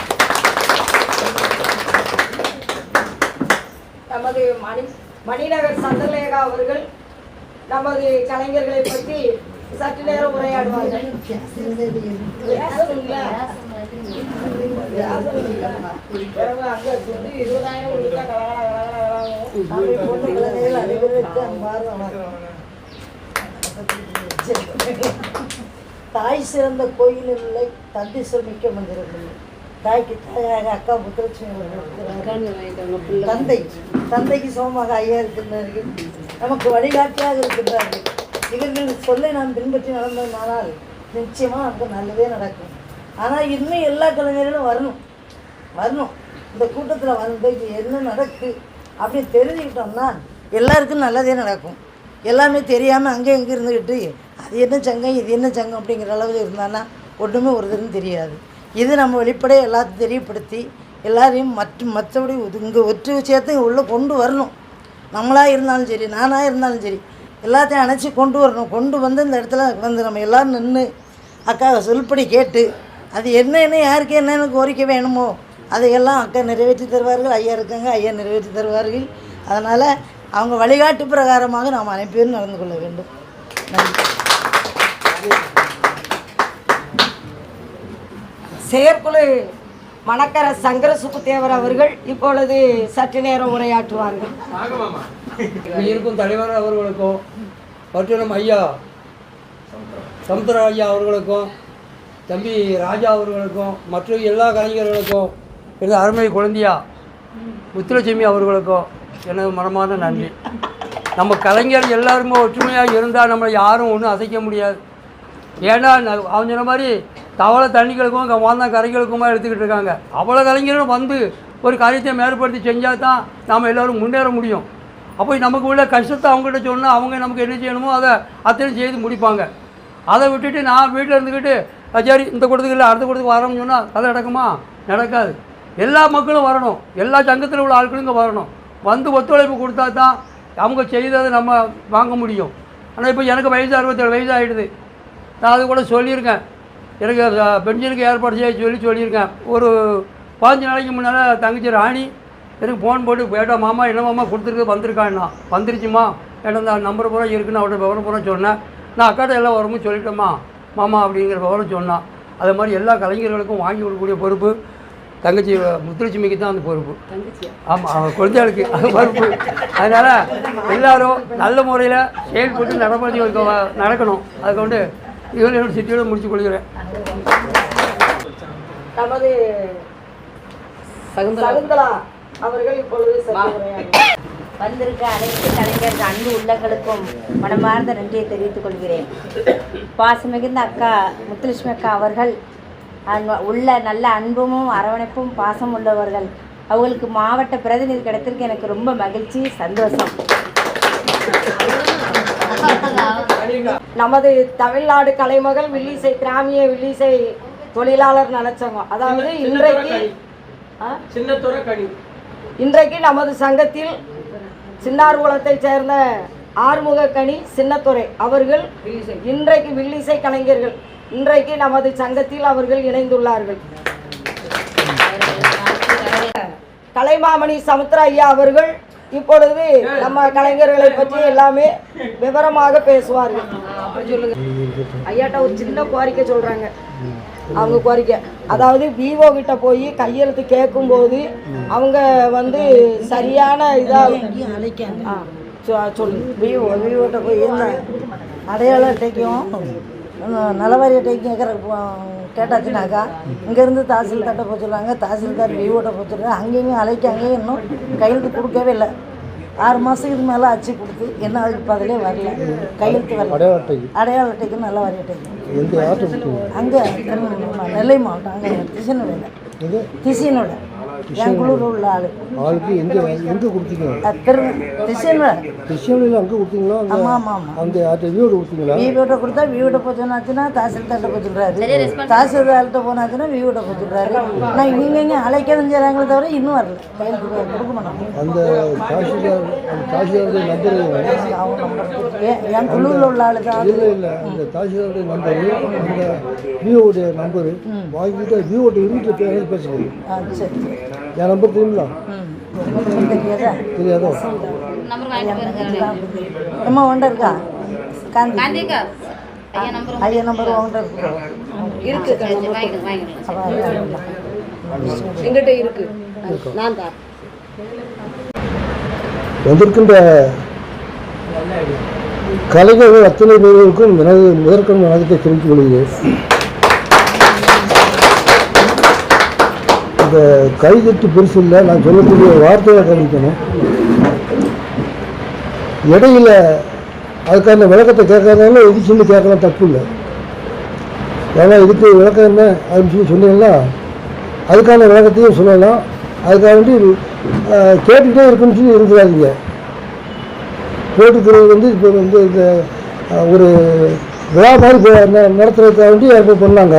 நமது மணிநகர் சந்திரலேகா அவர்கள் நமது கலைஞர்களை பற்றி சற்று நேரம் உரையாடுவார்கள். தாய் சிறந்த கோயில் இல்லை, தந்தை மிக்க மந்திரம் இல்லை. தாய்க்கு தாயாக அக்கா முத்துலட்சுமி அவர்கள் தந்தைக்கு சமமாக ஐயா இருக்கின்றார்கள், நமக்கு வழிகாட்டியாக இருக்கின்றார்கள். இவர்கள் சொல்லை நாம் பின்பற்றி நடந்தோமானால் நிச்சயமாக நமக்கு நல்லதே நடக்கும். ஆனால் இன்னும் எல்லா கலைஞர்களும் வரணும். இந்த கூட்டத்தில் வந்து என்ன நடக்கு அப்படின்னு தெரிஞ்சுக்கிட்டோம்னா எல்லாருக்கும் நல்லதே நடக்கும். எல்லாமே தெரியாமல் அங்கே இங்கே இருந்துக்கிட்டு அது என்ன சங்கம் இது என்ன சங்கம் அப்படிங்கிற அளவில் இருந்தான்னா ஒன்றுமே ஒரு இதுன்னு தெரியாது. இது நம்ம வெளிப்படையாக எல்லாத்தையும் தெரியப்படுத்தி எல்லாரையும் மற்றபடி இங்கே ஒற்று விஷயத்தையும் உள்ளே கொண்டு வரணும். நம்மளாக இருந்தாலும் சரி, நானாக இருந்தாலும் சரி, எல்லாத்தையும் அணைச்சி கொண்டு வரணும். கொண்டு வந்து இந்த இடத்துல வந்து நம்ம எல்லோரும் நின்று அக்கா சொல்படி கேட்டு அது என்னென்ன யாருக்கு என்னென்ன கோரிக்கை வேணுமோ அதையெல்லாம் அக்கா நிறைவேற்றி தருவார்கள். ஐயா இருக்காங்க, ஐயா நிறைவேற்றி தருவார்கள். அதனால் அவங்க வழிகாட்டு பிரகாரமாக நாம் அனைப்பேரும் நடந்து கொள்ள வேண்டும். நன்றி. செயற்குழு மணக்கர சங்கர சுப்புத்தேவர் அவர்கள் இப்பொழுது சற்று நேரம் உரையாற்றுவார்கள். இருக்கும் தலைவர் அவர்களுக்கும் மற்றும் ஐயா சமுத்திர ஐயா அவர்களுக்கும் தம்பி ராஜா அவர்களுக்கும் மற்றும் எல்லா கலைஞர்களுக்கும் எனது அருமை குழந்தையா முத்துலட்சுமி அவர்களுக்கும் எனது மனமான நன்றி. நம்ம கலைஞர் எல்லாருமே ஒற்றுமையாக இருந்தால் நம்மளை யாரும் ஒன்றும் அசைக்க முடியாது. ஏன்னா அவங்க சொன்ன மாதிரி தவளை தண்ணிகளுக்கும் வாழ்ந்த கரைகளுக்குமா எடுத்துக்கிட்டு இருக்காங்க. அவ்வளோ கலைஞர்களும் வந்து ஒரு காரியத்தை மேற்படுத்தி செஞ்சால் தான் நாம் எல்லோரும் முன்னேற முடியும். அப்போ நமக்கு உள்ள கஷ்டத்தை அவங்ககிட்ட சொன்னால் அவங்க நமக்கு என்ன செய்யணுமோ அதை அத்தனை செய்து முடிப்பாங்க. அதை விட்டுட்டு நான் வீட்டில் இருந்துக்கிட்டு சரி இந்த கூட்டத்துக்கு இல்லை அடுத்த கூட்டத்துக்கு வரோம்னு சொன்னால் அது நடக்குமா? நடக்காது. எல்லா மக்களும் வரணும், எல்லா சங்கத்தில் உள்ள ஆட்களும் இங்கே வரணும். வந்து ஒத்துழைப்பு கொடுத்தா தான் அவங்க செய்ததை நம்ம வாங்க முடியும். ஆனால் இப்போ எனக்கு வயசு 67 வயசு ஆகிடுது. நான் அது கூட சொல்லியிருக்கேன், எனக்கு பென்ஷனுக்கு ஏற்பாடு செய்ய சொல்லியிருக்கேன். ஒரு 5 நாளைக்கு முன்னால் தங்கச்சி ராணி எனக்கு ஃபோன் போட்டு கேட்டா, மாமா என்ன மாமா கொடுத்துருக்கு வந்திருக்கான்னா. வந்துருச்சுமா, ஏன்னா அந்த நம்பர் பூரா இருக்குன்னு அவர்கிட்ட விவரம் பூரா சொன்னேன். நான் அக்காட்ட எல்லாம் வரமும் சொல்லிட்டேம்மா மாமா அப்படிங்கிற விவரம் சொன்னான். அதே மாதிரி எல்லா கலைஞர்களுக்கும் வாங்கி கொடுக்கக்கூடிய பொறுப்பு தங்கச்சி முத்துலட்சுமிக்கு தான் அந்த பொறுப்பு. ஆமாம், குழந்தைகளுக்கு அது பொறுப்பு. அதனால் எல்லோரும் நல்ல முறையில் செயல்பட்டு நடமாடி நடக்கணும். அதை கொண்டு இவங்க என்னோட சிட்டியோட முடிச்சு கொள்கிறேன். நமது சகுந்தலா அவர்கள் இப்பொழுது வந்திருக்க அனைத்து கலைஞர் அன்பு உள்ளங்களுக்கும் மனமார்ந்த நன்றியை தெரிவித்துக் கொள்கிறேன். பாசமிகுந்த அக்கா முத்துலட்சுமி அக்கா அவர்கள் உள்ள நல்ல அன்பும் அரவணைப்பும் பாசம் உள்ளவர்கள். அவங்களுக்கு மாவட்ட பிரதிநிதி கிடைத்திருக்கு, எனக்கு ரொம்ப மகிழ்ச்சி, சந்தோஷம். நமது தமிழ்நாடு கலைமகள் வில்லிசை கிராமிய வில்லிசை தொழிலாளர் நலச்சங்கம், அதாவது இன்றைக்கு நமது சங்கத்தில் சின்னார்குளத்தைச் சேர்ந்த ஆறுமுகக்கனி சின்னத்துறை அவர்கள் இன்றைக்கு வில்லிசை கலைஞர்கள் இன்றைக்கு நமது சங்கத்தில் அவர்கள் இணைந்துள்ளார்கள். கலைமாமணி சமுத்திர ஐயா அவர்கள் இப்பொழுது நம்ம கலைஞர்களை பற்றி எல்லாமே விவரமாக பேசுவார்கள். ஐயாட்ட ஒரு சின்ன கோரிக்கை சொல்றாங்க. அவங்க கோரிக்கை அதாவது விவோ கிட்ட போய் கையெழுத்து கேட்கும்போது அவங்க வந்து சரியான இதாக அழைக்காங்க. சொல்லுங்க. விவோட்ட போய் இந்த அடையாள அட்டைக்கும் நலவாரி அட்டைக்கும் கேட்டாச்சுனாக்கா இங்கேருந்து தாசில்தார்ட்ட போக சொல்கிறாங்க, தாசில்தார் விவோட்ட போக சொல்கிறாங்க. அங்கேயும் அழைக்காங்க, இன்னும் கையெழுத்து கொடுக்கவே இல்லை. 6 மாதத்துக்கு மேலே அச்சு கொடுத்து என்ன அதுக்கு பதிலே வரல, கையெழுத்து வரல. அடையாள அட்டைக்கும் நலவாரி அட்டைக்கும் அங்கே நெல்லை மாவட்டம், அங்கே திசினோட என் குழுவில் உள்ள ஆளுக்கு எங்கே கொடுத்தீங்க? திசினோட அங்கே கொடுத்தீங்களா? ஆமாம் ஆமாம் ஆமாம். அந்த வீவோட கொடுத்தீங்களா? வீவோட கொடுத்தா வீவோட போச்சுன்னாச்சுன்னா தாசில்தார்ட்ட போய் சொல்கிறாரு, தாசில்தார்கிட்ட போனாச்சுன்னா வீவோட போய் சொல்கிறாரு. நான் இவங்க அழைக்கணும் செய்கிறாங்களே தவிர இன்னும் வரல, கையெழுத்து கொடுக்க மாட்டாங்க. அந்த தாசில்தாருடைய நம்பர் அவங்க நம்பர் என் குழுவில் உள்ள ஆளு தான். இல்லை அந்த தாசில்தாருடைய நம்பரு அந்த விவோடைய நம்பரு வாங்கிட்டு விவோட வீட்டில் பேசுகிறேன். சரி என் நம்பர் தெரியுங்களா? தெரியாதோ? அம்மா ஒன்றா இருக்கா? காந்தி ஐயா நம்பர் ஒன்றா இருக்கு, எங்கிட்ட இருக்கு, நான் தான். வந்திருக்கின்ற கலைஞர்கள் அத்தனை பேர்களுக்கும் எனது முதற்கண் வணக்கத்தை தெரிவித்துக் கொள்கிறேன். இந்த கைதட்டு பெருசு இல்லை, நான் சொல்லக்கூடிய வார்த்தையை கவனிக்கணும். இடையில அதுக்கான விளக்கத்தை கேட்காதாலும் இது சொல்லி கேட்கலாம், தப்பு இல்லை. ஏன்னா இதுக்கு விளக்கம் என்ன அப்படின்னு சொல்லி சொன்னீங்கன்னா அதுக்கான விளக்கத்தையும் சொல்லலாம். அதுக்காக வேண்டி கேட்டுக்கிட்டே இருக்குன்னு சொல்லி இருக்கிறாதீங்க. போட்டுக்கிறது வந்து இப்போ வந்து இந்த ஒரு விழா மாதிரி நடத்துறதுக்காக வேண்டி ஏற்பாடு பண்ணாங்க.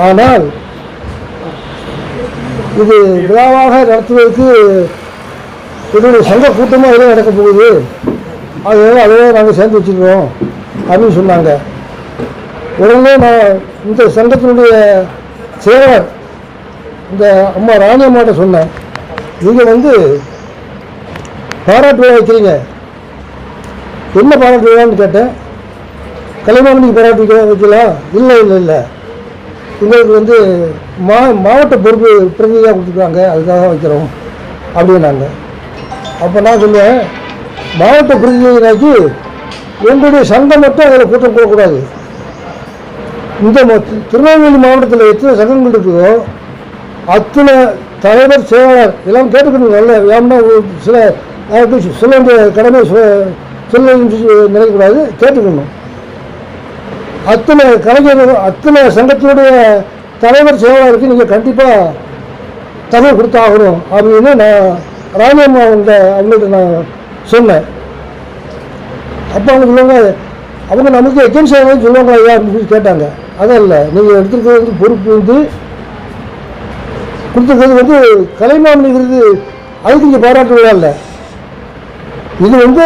ஆனால் இது விழாவாக நடத்துவதற்கு என்னுடைய சங்க கூட்டமாக எதுவும் நடக்க போகுது, அதனால அதே நாங்கள் சேர்ந்து வச்சுருக்கோம் அப்படின்னு சொன்னாங்க. உடனே நான் இந்த சங்கத்தினுடைய செயலர் இந்த அம்மா ராணி அம்மாட்ட சொன்னேன், நீங்கள் வந்து பாராட்டு விழா வைக்கிறீங்க, என்ன பாராட்டு விழான்னு கேட்டேன். கலைமாமணிக்கு பாராட்டு வைக்கலாம். இல்லை இல்லை இல்லை, உங்களுக்கு வந்து மாவட்ட பொறுப்பு பிரதிநிதியாக கொடுத்துருக்காங்க, அதுக்காக வைக்கிறோம் அப்படின்னாங்க. அப்போ நான் சொல்லுவேன், மாவட்ட பிரதிநிதினாக்கி எங்களுடைய சங்கம் மட்டும் அதில் கூட்டம் போடக்கூடாது. இந்த திருநெல்வேலி மாவட்டத்தில் எத்தனை சங்கங்கள் இருக்குதோ அத்தனை தலைவர் செயலாளர் எல்லாம் கேட்டுக்கணும். நல்ல ஏன்னா சில சொல்ல வேண்டிய கடமை சொல்ல நினைக்கக்கூடாது, கேட்டுக்கணும். அத்தனை கலைஞர்கள் அத்தனை சங்கத்தினுடைய தலைவர் செயலாளருக்கு நீங்கள் கண்டிப்பாக தகவல் கொடுத்தாகணும் அப்படின்னு நான் ராணியம்மா அவங்கள்ட்ட நான் சொன்னேன். அப்போ அவங்க சொல்லுவாங்க, அவங்க நமக்கு எகென்ஸ்ட் ஆகுதுன்னு சொல்லுவாங்க ஐயா அப்படின்னு சொல்லி கேட்டாங்க. அதான் இல்லை, நீங்கள் எடுத்துருக்கிறது வந்து பொறுப்பு வந்து கொடுத்துருக்கிறது வந்து கலைமாமணி விருது, அதுக்கு இங்கே பாராட்டு விழா இல்லை. இது வந்து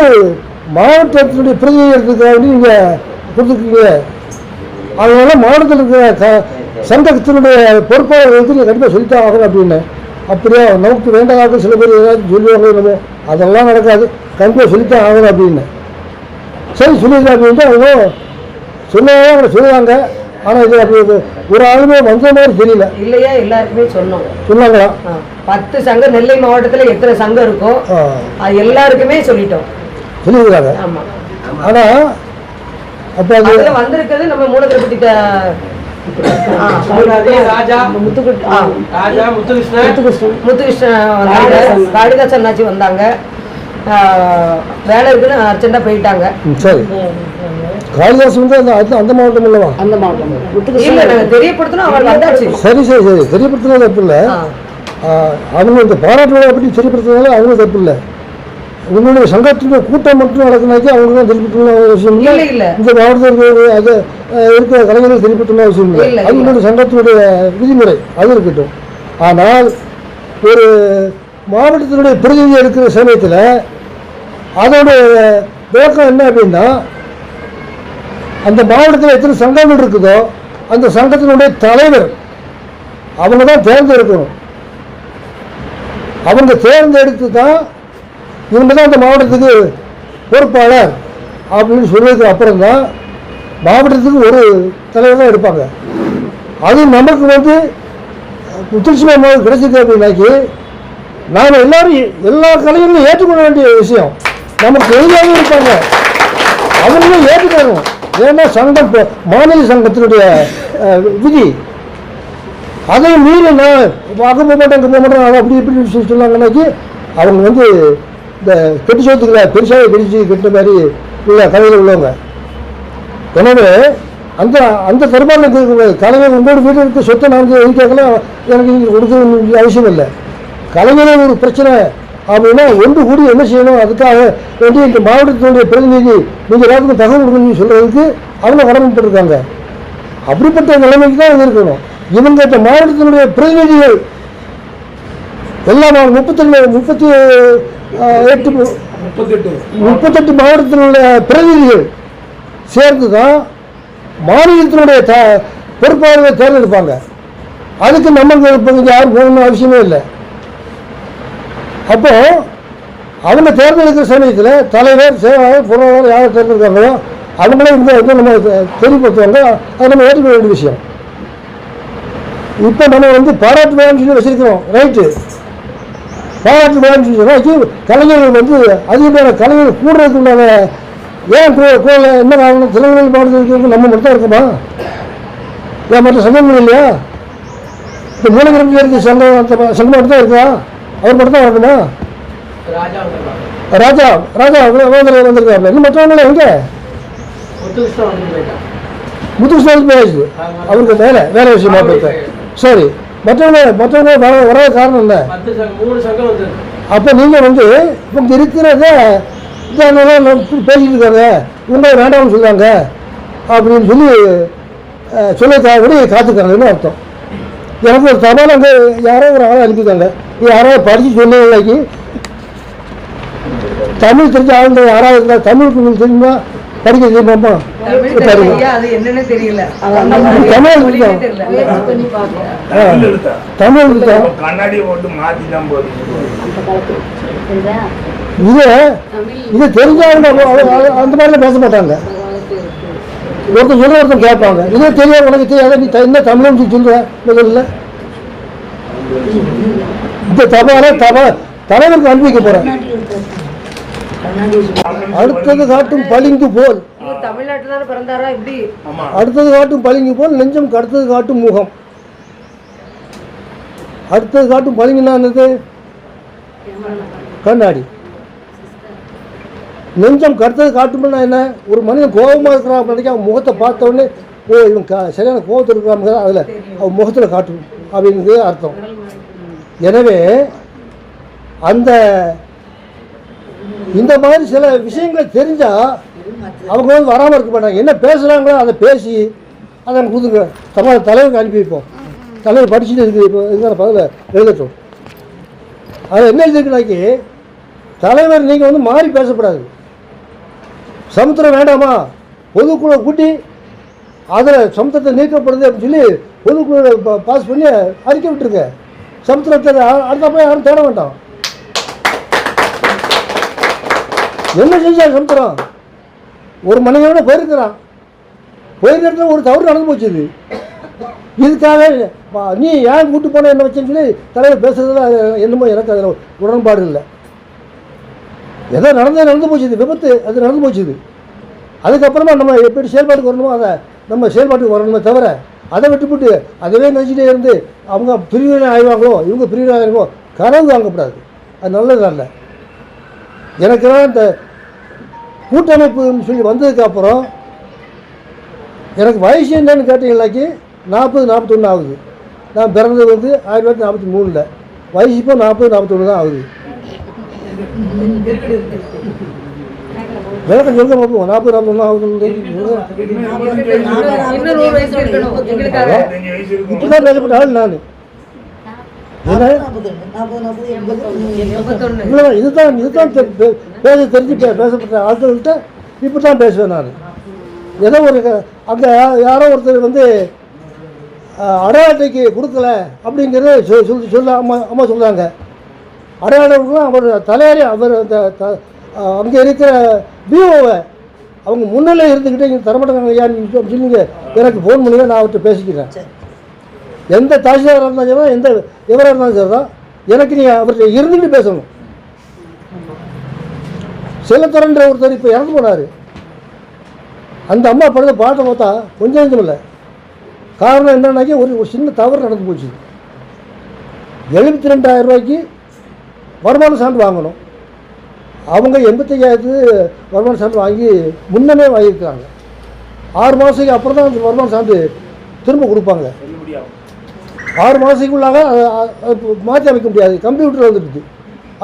மாவட்டத்தினுடைய பிரதிநிதி எடுத்துக்காக வேண்டி நீங்கள் கொடுத்துருக்கீங்க. அதனால மாவட்டத்தில் இருக்கிற சங்கத்தினுடைய பொறுப்பாளர்களுக்கு நீங்கள் கண்டிப்பாக சொல்லித்தான் ஆகணும் அப்படின்னு. அப்படியா, நமக்கு வேண்டாத சில பேர் ஏதாவது சொல்லுவாங்க, நம்ம அதெல்லாம் நடக்காது, கண்டிப்பாக சொல்லித்தான் ஆகணும் அப்படின்னு. சரி சொல்லியிருக்கேன் அப்படின்ட்டு அவங்க சொன்னாங்க, அவங்க சொல்லுவாங்க. ஆனால் இது அப்படி ஒரு ஆளுமே வந்த மாதிரி தெரியல. இல்லையா, எல்லாருக்குமே சொன்னோம். சொன்னாங்களா? 10 சங்கம் நெல்லை மாவட்டத்தில் எத்தனை சங்கம் இருக்கோ அது எல்லாருக்குமே சொல்லிட்டோம், சொல்லியிருக்காங்க. ஆமாம். ஆனால் அப்போ அது வந்திருக்கிறது நம்ம மூலத்திரப்பட்டி முத்துகிருஷ்ணன் வந்தாங்க, காளிதாஸ் அண்ணாச்சி வந்தாங்க, வேலை இருக்குன்னு அர்ஜென்ட்டாக போயிட்டாங்க. சரி, காளிதாஸ் வந்து அந்த மாவட்டம் இல்லவா? அந்த மாவட்டம் இல்லை, நாங்கள் தெரியப்படுத்தணும், அவர் வந்தாச்சு. சரி சரி சரி, தெரியப்படுத்துறது தப்பு இல்லை. அவங்க இந்த பாராட்டு விழா பற்றி தெரியப்படுத்துறதுனால அவங்களும் தப்பு இல்லை. உங்களுடைய சங்கத்தினுடைய கூட்டம் மட்டும் நடக்குனாக்கி அவங்க தான் தெரியப்படுத்தணும் அவசியம் இல்லை. இந்த மாவட்டத்தில் அது இருக்கிற கலைஞர்கள் தெரியப்படுத்தணும் அவசியம் இல்லை. அவங்களுடைய சங்கத்தினுடைய விதிமுறை அது இருக்கட்டும். ஆனால் ஒரு மாவட்டத்தினுடைய பிரதிநிதி இருக்கிற சமயத்தில் அதோடைய நோக்கம் என்ன அப்படின்னா, அந்த மாவட்டத்தில் எத்தனை சங்கங்கள் இருக்குதோ அந்த சங்கத்தினுடைய தலைவர் அவங்க தான் தேர்ந்தெடுக்கணும். அவங்க தேர்ந்தெடுத்து தான் இவங்க தான் அந்த மாவட்டத்துக்கு பொறுப்பாளர் அப்படின்னு சொன்னதுக்கு அப்புறம் தான் மாவட்டத்துக்கு ஒரு தலைவர் தான் எடுப்பாங்க. அது நமக்கு வந்து முத்துலட்சுமி அம்மாவுக்கு கிடைச்சிருக்கு அப்படின்னாக்கி நாம் எல்லாரும் எல்லா கலைஞர்களும் ஏற்றுக்கொள்ள வேண்டிய விஷயம். நமக்கு எதிராகவும் இருப்பாங்க, அவங்களும் ஏற்றுக்கணும். ஏன்னா சங்கம் மாநில சங்கத்தினுடைய விதி, அதை மீறி நான் அங்கே போக மாட்டேன், இங்கே போக மாட்டேன், அதை அப்படி இப்படி சொன்னாங்கன்னாக்கி அவங்க வந்து இந்த கெட்டு சோத்துக்கல பெருசாக கெடிச்சு கெட்ட மாதிரி உள்ள கலைகள் உள்ளவங்க. எனவே அந்த அந்த தர்பாரில் கலைஞர் உங்களோட வீட்டில் இருக்க சொத்தை நான் கேட்கலாம், எனக்கு நீங்கள் கொடுக்க அவசியம் இல்லை. கலைஞர் ஒரு பிரச்சனை அப்படின்னா ஒன்று கூடி என்ன செய்யணும், அதுக்காக வேண்டி இந்த மாவட்டத்தினுடைய பிரதிநிதி நீங்கள் எல்லாத்துக்கும் தகவல் கொடுக்கணும்னு சொல்கிறதுக்கு அவங்க கடமைப்பட்டிருக்காங்க. அப்படிப்பட்ட நிலைமைக்கு தான் இது இருக்கணும். இவங்க இந்த மாவட்டத்தினுடைய பிரதிநிதிகள் எல்லாம் 38 மாவட்டத்தில் உள்ள பிரதிநிதிகள் சேர்ந்து தான் மாநிலத்தினுடைய பொறுப்பாளர்களை தேர்ந்தெடுப்பாங்க. அதுக்கு நமக்கு இப்போ யாரும் போகணும்னு அவசியமே இல்லை. அப்போ அவங்க தேர்ந்தெடுக்கிற சமயத்தில் தலைவர் செயலாளர் பொருளாளர் யாரை தேர்ந்தெடுக்காங்களோ அவங்களே இந்த வந்து நம்ம தெளிவுபடுத்துவாங்க. அது நம்ம ஏற்றுக்க வேண்டிய விஷயம். இப்போ நம்ம வந்து பாராட்டு விழான்னு சொல்லி வச்சிருக்கிறோம், ரைட்டு. பாராட்டு விழான்னு சொன்னாக்கி கலைஞர்கள் வந்து அதிகமான கலைஞர்கள் கூடுறதுக்கு உண்டான ஏன் என்ன காரணம்? திருநெல்வேலி மாவட்டத்தில் நம்ம மட்டும் தான் இருக்குமா? ஏன் மற்ற சங்கங்கள் இல்லையா? இந்த மூலகிரமிக்கு சங்கம் அந்த சங்கம் மட்டும் தான் இருக்கா? அவர் மட்டும் தான் வரணுமா? ராஜா வந்திருக்காரு. இன்னும் மற்றவங்கள எங்கே? முத்துகிருஷ்ணன் போயாச்சு. அவருக்கு வேலை விஷயமா போயிருக்காரு. சரி, மற்றவங்க வராத காரணம் என்ன? அப்போ நீங்கள் வந்து இப்போ இருக்கிறத பேசிட்டு இருக்காங்க, இவங்க வேண்டாம்னு சொல்லுவாங்க அப்படின்னு சொல்லி காத்துக்கிறாங்கன்னு அர்த்தம். எனக்கு ஒரு தபால் அங்கே யாரோ ஒரு ஆளை அனுப்பியிருக்காங்க, யாரோ படித்து சொன்னீங்களாக்கி தமிழ் தெரிஞ்ச ஆளுங்க யாராவது இருந்தால் தமிழுக்கு உங்களுக்கு தெரியுமா? படிக்க தெரியுமாம்மா? தமிழ் இது தெரிஞ்சவங்க அந்த மாதிரிலாம் பேச மாட்டாங்க. ஒருத்தர் சொல்ல ஒருத்தர் கேட்பாங்க, இதே தெரியாது உனக்கு தெரியாத நீ என்ன தமிழ்னு சொல்ற முதல்ல. இந்த தலைவருக்கு அனுப்பிக்க போறேன். அடுத்தது காட்டும் பளிங்கு போல், தமிழ்நாட்டில் தானே பிறந்தாரா? இப்படி அடுத்தது காட்டும் பளிங்கு போல் நெஞ்சம் அடுத்தது காட்டும் முகம். அடுத்தது காட்டும் பளிங்குன்னா என்னது? கண்ணாடி. நெஞ்சம் கடுத்தது காட்டும்னா என்ன? ஒரு மனிதன் கோபமாக இருக்கிறான் அப்படின்னா அவன் முகத்தை பார்த்த உடனே இவன் சரியான கோபத்தில் இருக்கிறாங்க, அதில் அவன் முகத்தில் காட்டும் அப்படிங்கிறது அர்த்தம். எனவே இந்த மாதிரி சில விஷயங்களை தெரிஞ்சால் அவங்க வந்து வராமல் இருக்க மாட்டாங்க. என்ன பேசுகிறாங்களோ அதை பேசி அதை கொடுத்துங்க. தலைவருக்கு அனுப்பி வைப்போம். தலைவர் படிச்சுட்டு இருக்குது, இப்போ இதுதான் பதில் எழுதட்டும். அது என்ன எழுதிருக்குனாக்கி, தலைவர் நீங்கள் வந்து மாறி பேசக்கூடாது. சமுத்திரம் வேண்டாமா, பொதுக்குழு கூட்டி அதில் சமுத்திரத்தை நீக்கப்படுது அப்படின்னு சொல்லி பொதுக்குழு பாஸ் பண்ணி அறிக்கை விட்டுருங்க. சமுத்திரத்தை அடுத்தப்போ யாரும் தேட வேண்டாம். என்ன செஞ்சால் சமுத்திரம் ஒரு மனிதனோட போயிருக்கிறான், போயிருக்கிற ஒரு தவறு நடந்து போச்சுது. இதுக்காக நீ ஏன் கூட்டு போன என்ன வச்சேன்னு சொல்லி தலைவர் பேசுறதுல என்னமோ எனக்கு அதில் உடன்பாடு இல்லை. எதோ நடந்து போச்சுது, விபத்து அது நடந்து போச்சுது. அதுக்கப்புறமா நம்ம எப்படி செயல்பாட்டுக்கு வரணுமோ அதை நம்ம செயல்பாட்டுக்கு வரணுமே தவிர அதை விட்டுவிட்டு அதவே நினச்சிட்டே இருந்து அவங்க பிரிவினை ஆயிடுவாங்களோ இவங்க பிரிவினை ஆகிடுமோ கனவு வாங்கக்கூடாது. அது நல்லது அல்ல. எனக்கு இந்த கூட்டமைப்புன்னு சொல்லி வந்ததுக்கப்புறம் எனக்கு வயசு என்னன்னு கேட்டீங்கன்னாக்கி 40-41 ஆகுது. நான் பிறந்தது வந்து 1943. வயசு இப்போ 40-41 தான் ஆகுது. விளக்கம் சொல்ல பார்ப்போம். 40-41 ஆகுது. இப்படிதான் பேசப்பட்ட ஆள் நான். இதுதான் பேச தெரிஞ்சு பேசப்பட்ட ஆட்கள்கிட்ட இப்படி தான் பேசுவேன் நான். ஏதோ ஒரு அங்கே யாரோ ஒருத்தர் வந்து அடையாளத்தைக்கு கொடுக்கல அப்படிங்கிறத சொல்ல அம்மா சொல்கிறாங்க. அடையாளம் அவர் தலையாரி அவர் அந்த அங்கே இருக்கிற பிஓவை அவங்க முன்னிலை இருந்துக்கிட்டே இங்கே தரமாட்டாங்க ஐயான்னு சொல்லிங்க எனக்கு ஃபோன் பண்ணி நான் அவர்கிட்ட பேசிக்கிறேன். எந்த தாசில்தாராக இருந்தாலும் சரி, எந்த எவராக இருந்தாலும் சரி தான் எனக்கு நீங்கள் அவர்கிட்ட இருந்துக்கிட்டு பேசணும். செல்லத்துறன்ற ஒருத்தர் இப்போ இறந்து போனார். அந்த அம்மா படுத்த பாட்டை பார்த்தா கொஞ்சம் இல்லை. காரணம் என்னன்னாக்கி ஒரு சின்ன தவறு நடந்து போச்சு. 72,000 ரூபாய்க்கு வருமான சான்று வாங்கணும். அவங்க 85,000 வருமான சான்று வாங்கி முன்னமே வாங்கியிருக்கிறாங்க. 6 மாதத்துக்கு அப்புறம் தான் அந்த வருமான சான்று திரும்ப கொடுப்பாங்க. 6 மாதத்துக்குள்ளாக மாற்றி அமைக்க முடியாது, கம்ப்யூட்டர் வந்துடுது.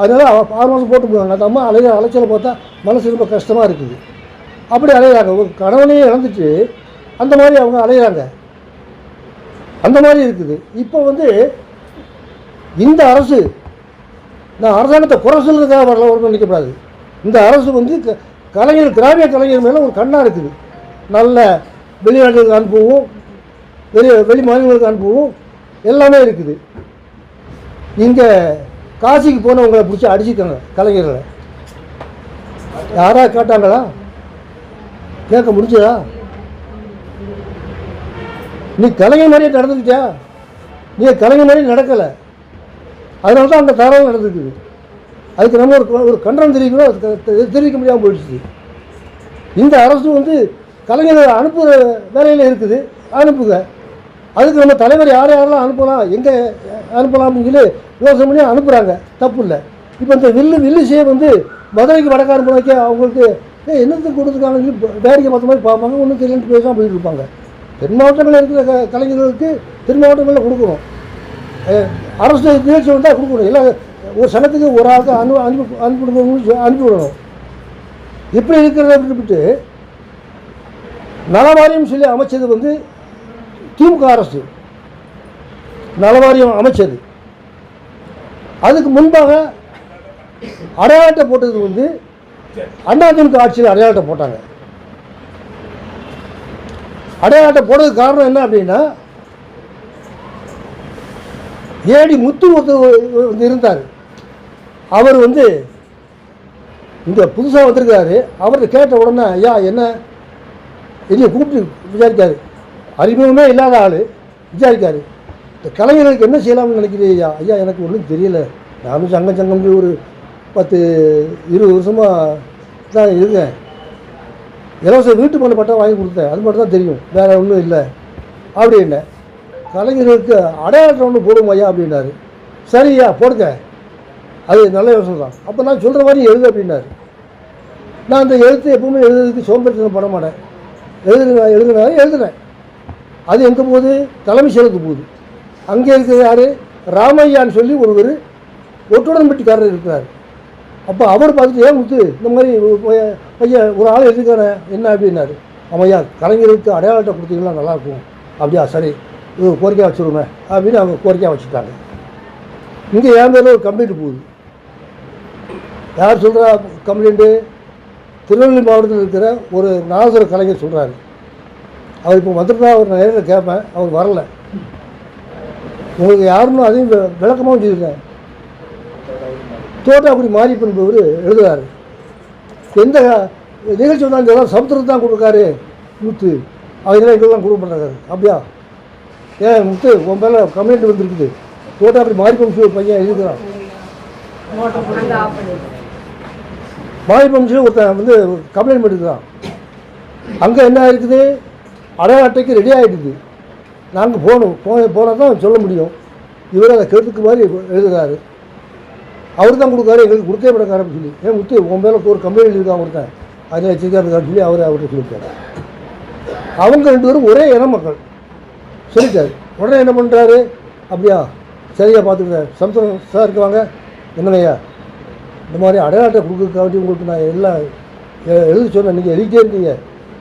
அதனால் 6 மாதம் போட்டு போடுவாங்க. அந்த அம்மா அலைச்சலை பார்த்தா மனசு ரொம்ப கஷ்டமாக இருக்குது. அப்படி அலையிறாங்க. ஒரு கணவனையே இழந்துட்டு அந்த மாதிரி அவங்க அலையிறாங்க. அந்த மாதிரி இருக்குது. இப்போ வந்து இந்த அரசு, நான் அரசாங்கத்தை குறை சொல்றதுக்காக வரல நினைக்கக்கூடாது. இந்த அரசு வந்து கலைஞர், கிராமிய கலைஞர் மேலே ஒரு கண்ணாக இருக்குது. நல்ல வெளிநாட்டுக்கு அனுப்புவோம், வெளி மாநிலங்களுக்கு அனுப்புவோம், எல்லாமே இருக்குது. இங்கே காசிக்கு போனவங்களை பிடிச்சி அடிச்சுக்காங்க கலைஞர்களை. யாராவது கேட்டாங்களா? கேட்க முடிஞ்சதா? நீ கலைஞர் மாதிரியே நடந்துக்கிட்டியா? நீ கலைஞர் மாதிரியே நடக்கலை. அதனால தான் அந்த தரவு நடந்துக்குது. அதுக்கு நம்ம ஒரு கண்டனம் தெரிவிக்கணும், அது தெரிவிக்க முடியாமல் போயிடுச்சு. இந்த அரசு வந்து கலைஞரை அனுப்புகிற வேலையில் இருக்குது, அனுப்புங்க. அதுக்கு நம்ம தலைவர் யாரெல்லாம் அனுப்பலாம், எங்கே அனுப்பலாம்னு சொல்லி யோசனை பண்ணி அனுப்புகிறாங்க, தப்பு இல்லை. இப்போ இந்த வில்லிசையை வந்து மதுரைக்கு வடக்காடு போனாக்க அவங்களுக்கு என்னத்துக்கு கொடுத்துருக்காங்கன்னு சொல்லி வேடிக்கை பார்த்த மாதிரி பார்ப்பாங்க, ஒன்றும் தெரியலன்னு பேசாமல் போயிட்டு இருப்பாங்க. தென் மாவட்டங்களில் இருக்கிற கலைஞர்களுக்கு தென் மாவட்டங்களில் கொடுக்கணும், அரசு நிகழ்ச்சி வந்தால் கொடுக்கணும். எல்லாம் ஒரு சனத்துக்கு ஒரு ஆளுக்கு அனுப்பிவிடணும். இப்படி இருக்கிறத விட்டுவிட்டு நலவாரியம் சொல்லி அமைச்சது வந்து திமுக அரசு நலவாரியம் அமைச்சது. அதுக்கு முன்பாக அடையாளத்தை போட்டது வந்து அதிமுக ஆட்சியில் அடையாளத்தை போட்டாங்க. அடையாளத்தை போட்டதுக்கு காரணம் என்ன அப்படின்னா, ஏடி முத்து ஒருத்தர் இருந்தார். அவர் வந்து இங்கே புதுசாக வந்திருக்காரு. அவர்கிட்ட கேட்ட உடனே ஐயா என்ன என்னை கூப்பிட்டு விசாரிக்காரு. அறிமுகமே இல்லாத ஆள் விசாரிக்காரு. இந்த கலைஞர்களுக்கு என்ன செய்யலாம்னு நினைக்கிறீங்க ஐயா? ஐயா எனக்கு ஒன்றும் தெரியல, நானும் சங்கம் ஒரு 10-20 வருஷமாக தான் இருக்கேன். இலவச வீட்டு மனை பட்டம் வாங்கி கொடுத்தேன், அது மட்டும் தான் தெரியும், வேறு ஒன்றும் இல்லை அப்படின்னு. கலைஞர்களுக்கு அடையாளம் ஒன்று போடுவோம் ஐயா அப்படின்னாரு. சரியா போடுங்க, அது நல்ல யோசனை தான். அப்போ நான் சொல்கிற மாதிரி எழுது அப்படின்னாரு. நான் அந்த எழுத்து எப்பவுமே எழுதுறதுக்கு சோம்பேறித்தனம் பட மாட்டேன். எழுதுனேன். அது எங்கே போகுது? தலைமை செயலுக்கு போகுது. அங்கே இருக்கிற யார்? ராமையான்னு சொல்லி ஒருவர் ஒட்டுடன்பட்டிக்காரர் இருக்கிறார். அப்போ அவர் பார்த்துட்டு ஏன் முத்து இந்த மாதிரி பையன் ஒரு ஆள் எழுதிக்காரன் என்ன அப்படின்னாரு. ஆமையா கலைஞருக்கு அடையாளத்தை கொடுத்தீங்கன்னா நல்லாயிருக்கும். அப்படியா, சரி இது கோரிக்கையாக வச்சுருமே அப்படின்னு அவங்க கோரிக்கையாக வச்சுட்டாங்க. இங்கே என் பேரில் ஒரு கம்ப்ளைண்ட் போகுது. யார் சொல்கிறா கம்ப்ளைண்ட்டு? திருநெல்வேலி மாவட்டத்தில் இருக்கிற ஒரு நாதஸ்வர கலைஞர் சொல்கிறாரு. அவர் இப்போ வந்துட்டு அவர் நேரில் கேட்பேன், அவர் வரலை. உங்களுக்கு யாருன்னு அதையும் விளக்கமாகவும் சொல்லியிருக்கேன். தோட்டாக்குடி மாரியப்பன் என்பவர் எழுதுகிறாரு. எந்த நிகழ்ச்சி வந்தாலும் இதெல்லாம் சமுத்திரத்து தான் கொடுக்காரு முத்து, அவங்களாம் எங்கெல்லாம் கொடுக்க மாட்டாரு. அப்படியா? ஏன் முத்து உன் மேலே கம்ப்ளைண்ட் வந்துருக்குது, தோட்டாக்குடி மாரியப்பன் பையன் எழுதுகிறான். மாரியப்பன் ஒருத்தன் வந்து கம்ப்ளைண்ட் பண்ணிருக்கிறான். அங்கே என்ன இருக்குது? அடையாள அட்டைக்கு ரெடி ஆகிடுது. நாங்கள் போனால் தான் சொல்ல முடியும். இவர் அதை கருத்துக்கு மாதிரி எழுதுகிறாரு. அவர் தான் கொடுக்காரு, எங்களுக்கு கொடுத்தே விடக்காரன்னு சொல்லி. ஏன் முத்து உன் மேலே ஒரு கம்ப்ளைண்ட் எழுதிருக்கான் ஒருத்தன், அதில் வச்சுருக்காருன்னு சொல்லி அவர்கிட்ட சொல்லியிருக்காரு. அவங்க 2 பேரும் ஒரே இன மக்கள் சொல்லிட்டாரு. உடனே என்ன பண்ணுறாரு? அப்படியா, சரியா பார்த்துக்கிட்டார். சமுத்திரம் சார் இருக்குவாங்க, என்னங்கய்யா இந்த மாதிரி அடையாளத்தை கொடுக்கறதுக்காண்டி உங்களுக்கு நான் எல்லாம் எழுதி சொன்னேன், நீங்கள் எழுதிட்டே இருந்தீங்க,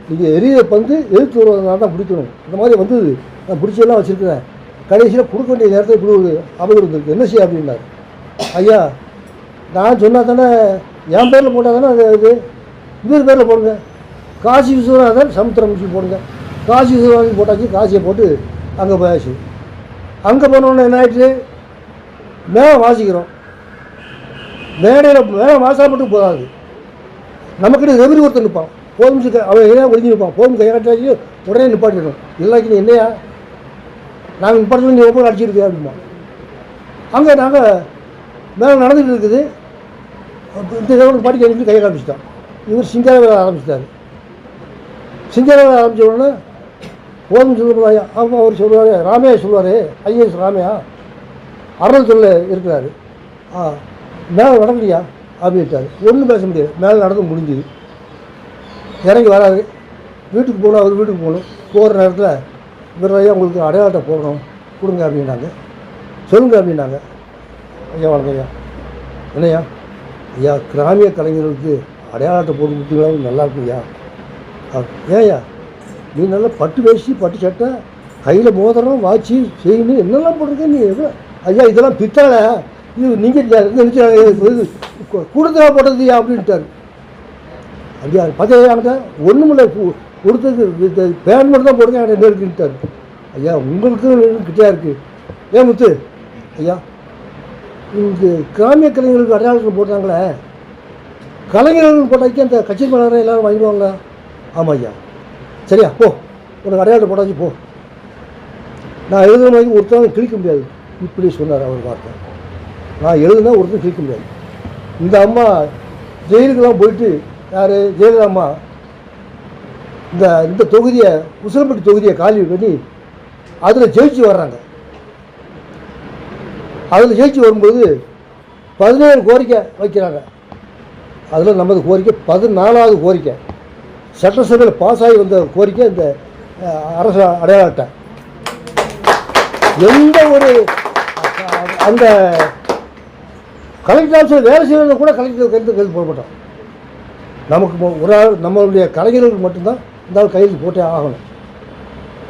நீங்கள் எரிய பந்து எழுத்து வருவதனால தான் பிடிக்கணும். இந்த மாதிரி வந்தது, நான் பிடிச்செல்லாம் வச்சுருக்கிறேன், கடைசியில் கொடுக்க வேண்டிய நேரத்தில் இப்படி அபகரம் இருந்திருக்கு, என்ன செய்ய அப்படின்னாரு. ஐயா நான் சொன்னால் தானே என் பேரில் போட்டால் தானே அது இது இவர் பேரில் போடுங்க, காசி விஸ்வநாதன் சமுத்திரம் முடிச்சு போடுங்க. காசி விஸ்வநாதன் போட்டாச்சு, காசியை போட்டு அங்கே போயாச்சு. அங்கே போனோடனே என்ன ஆயிடுச்சு? மேலே வாசிக்கிறோம். மேடையில் மேலே வாசா மட்டும் போதாது, நமக்கிட்ட ரெவரி ஒருத்தர் நிற்பான். போதும் அவன் ஏன் ஒழிஞ்சு நிற்பான். போதும் கையாட்டாச்சு உடனே நிப்பாட்டிடணும். இல்லாக்கி நீ என்னையா நாங்கள் நிப்பாட்டி நீ ஒவ்வொரு அடிச்சிருக்கேன் அப்படிமா. அங்கே நாங்கள் மேலே நடந்துகிட்டு இருக்குது. இந்த ரெவரி பாட்டி கழிச்சு கையை காமிச்சிட்டான். இவர் சிங்கார ஆரம்பிச்சிட்டார். சிங்கார ஆரம்பித்த உடனே போதும் சொல்லுவாயா. அப்போ அவர் சொல்லுவார், ராமையா சொல்லுவார், ஐஏஎஸ் ராமையா அருள் சொல்ல இருக்கிறாரு. மேலே நடக்கலையா அப்படின்ட்டார். ஒன்றும் பேச முடியாது. மேலே நடந்து முடிஞ்சுது. இறங்கி வராது. வீட்டுக்கு போகணும், அவர் வீட்டுக்கு போகணும். போகிற நேரத்தில் இவர் ஐயா உங்களுக்கு அடையாளத்தை போடணும் கொடுங்க அப்படின்னாங்க. சொல்லுங்க அப்படின்னாங்க. ஐயா வணக்கம் ஐயா. என்னையா? ஐயா கிராமிய கலைஞர்களுக்கு அடையாளத்தை போட்டு கொடுத்தீங்களா நல்லா இருக்கும் ஐயா. ஏன்யா நீ நல்லா பட்டு வேஷ்டி பட்டு சட்டை கையில் மோதிரம் வாட்சி செய்யணும் என்னெல்லாம் போட்டிருக்க நீ? ஐயா இதெல்லாம் பித்தாளை, இது நீங்கள் கொடுத்தா போட்டது அப்படின்ட்டார். ஐயா பார்த்தியா ஒன்றும் இல்லை, கொடுத்தது பேன் மட்டும் தான் போடுங்க என்ன இருக்குன்ட்டார். ஐயா உங்களுக்கும் கிட்டே இருக்குது. ஏன் முத்து ஐயா இந்த கிராமிய கலைஞர்களுக்கு அடையாளத்தில் போட்டாங்களே, கலைஞர்கள் போட்டாக்கி அந்த கட்சி மலரை எல்லோரும் வாங்கிடுவாங்களா? ஆமாம் ஐயா. சரியா போ, உனக்கு அடையாளத்தை போட்டாச்சு போ. நான் எழுதுன மாதிரி ஒருத்தவங்க கிழிக்க முடியாது இப்படி சொன்னார் அவர் வார்த்தை. நான் எழுதுனா ஒருத்தர் கிழிக்க முடியாது. இந்த அம்மா ஜெயிலுக்கெல்லாம் போயிட்டு யார் ஜெயலலிதா அம்மா இந்த தொகுதியை உசிலம்பட்டி தொகுதியை காலி பண்ணி அதில் ஜெயிச்சு வர்றாங்க. அதில் ஜெயிச்சு வரும்போது 17 கோரிக்கை வைக்கிறாங்க. அதில் நமது கோரிக்கை 14வது கோரிக்கை. சட்டசபையில் பாஸ் ஆகி வந்த கோரிக்கை இந்த அரசு அடையாள அட்டை. எந்த ஒரு அந்த கலெக்டர் ஆஃபீஸில் வேலை செய்யறது கூட கலெக்டர் கையெழுத்து போட மாட்டோம். நமக்கு ஒரு ஆள் நம்மளுடைய கலைஞர்களுக்கு மட்டும்தான் இந்த ஆள் கையெழுத்து போட்டே ஆகணும்.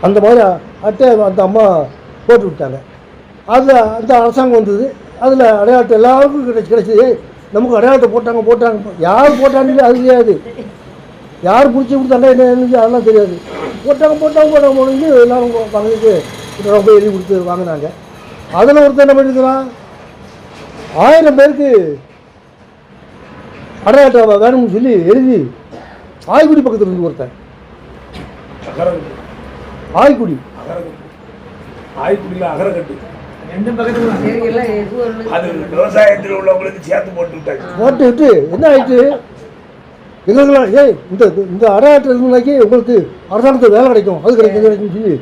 அந்த மாதிரி அட்டை அந்த அம்மா போட்டு விட்டாங்க. அதில் அந்த அரசாங்கம் வந்தது. அதில் அடையாளத்தை எல்லாருக்கும் கிடைச்சிது. நமக்கு அடையாளத்தை போட்டாங்க யார் போட்டான்னு அது தெரியாது. யார் பிடிச்சி கொடுத்தாங்க என்ன அதெல்லாம் தெரியாது. போட்டாங்க முடிஞ்சு எல்லோரும் பங்குக்கு ரொம்ப எழுதி கொடுத்து வாங்கினாங்க. அதில் ஒருத்தர் என்ன பண்ணியிருக்கிறான், 1000 பேருக்கு அடையாளத்தை வேணும்னு சொல்லி எழுதி ஆய்க்குடி பக்கத்தில் இருந்து ஒருத்தன் ஆய்க்குடியில் அகரக்கட்டு அது விவசாயத்தில் உள்ளவங்களுக்கு சேர்த்து போட்டுவிட்டு என்ன ஆயிடுச்சு, எங்களுக்கெல்லாம் இந்த அடையாளத்தில் இருந்தாக்கி உங்களுக்கு அரசாங்கத்துக்கு வேலை கிடைக்கும், அது கிடைக்கும்னு சொல்லி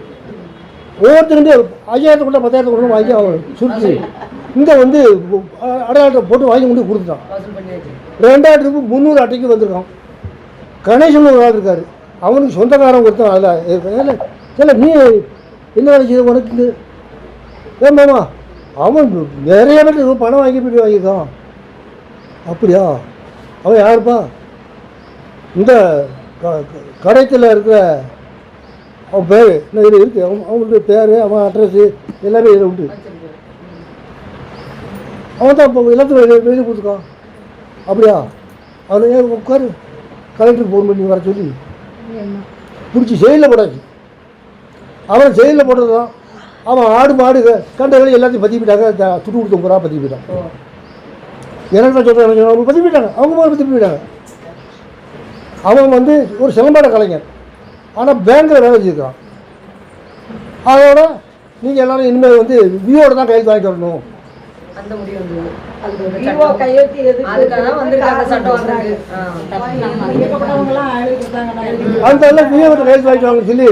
ஒவ்வொருத்தருமே 5000 கூட 10,000 கூட வாங்கி அவன் சுருட்டி இங்கே அடையாளத்தை போட்டு வாங்கி கொண்டு கொடுத்துட்டான். 2300 அட்டைக்கு வந்திருக்கான். கணேசன் ஒரு ஆள் இருக்கார், அவனுக்கு சொந்தக்காரன் கொடுத்தான். அதில் இல்லை நீ என்ன வேலை செய்ய உனக்கு ஏமாமா அவன் நிறைய பேர் பணம் வாங்கி போய்ட்டு வாங்கியிருக்கான். அப்படியா, அவன் யாருப்பா, இந்த கடைத்தில் இருக்கிற அவன் பேர் என்ன இதில் இருக்குது, அவங்களுடைய பேர் அவன் அட்ரஸு எல்லாமே இதில் உண்டு. அவன் தான் இப்போ எல்லாத்துக்கும் எழுதி கொடுத்துருக்கான். அப்படியா, அவனை ஏன் உட்காரு கலெக்டருக்கு ஃபோன் பண்ணி வர சொல்லி பிடிச்சி ஜெயிலில் போடாச்சு. அவன் ஜெயிலில் போட்டது தான். அவன் ஆடு மாடு கண்டகளை எல்லாத்தையும் பற்றி போயிட்டாங்க. துட்டு கொடுத்தவங்க பற்றி போயிட்டான். எனக்கு தான் சொல்கிறேன், அவங்க பற்றி போயிட்டாங்க, அவங்க மாதிரி பற்றி போயிட்டாங்க. அவன் ஒரு சிலம்பாட கலைஞர், ஆனால் பேங்கில் வேலை வச்சுருக்கான். அதோட நீங்கள் எல்லோரும் இனிமேல் வியோட தான் கையெழுத்து வாங்கிட்டு வரணும். அந்த முடிவு வந்து அந்த எல்லாம் வியோட கையெழுத்து வாங்கிட்டு வாங்கன்னு சொல்லி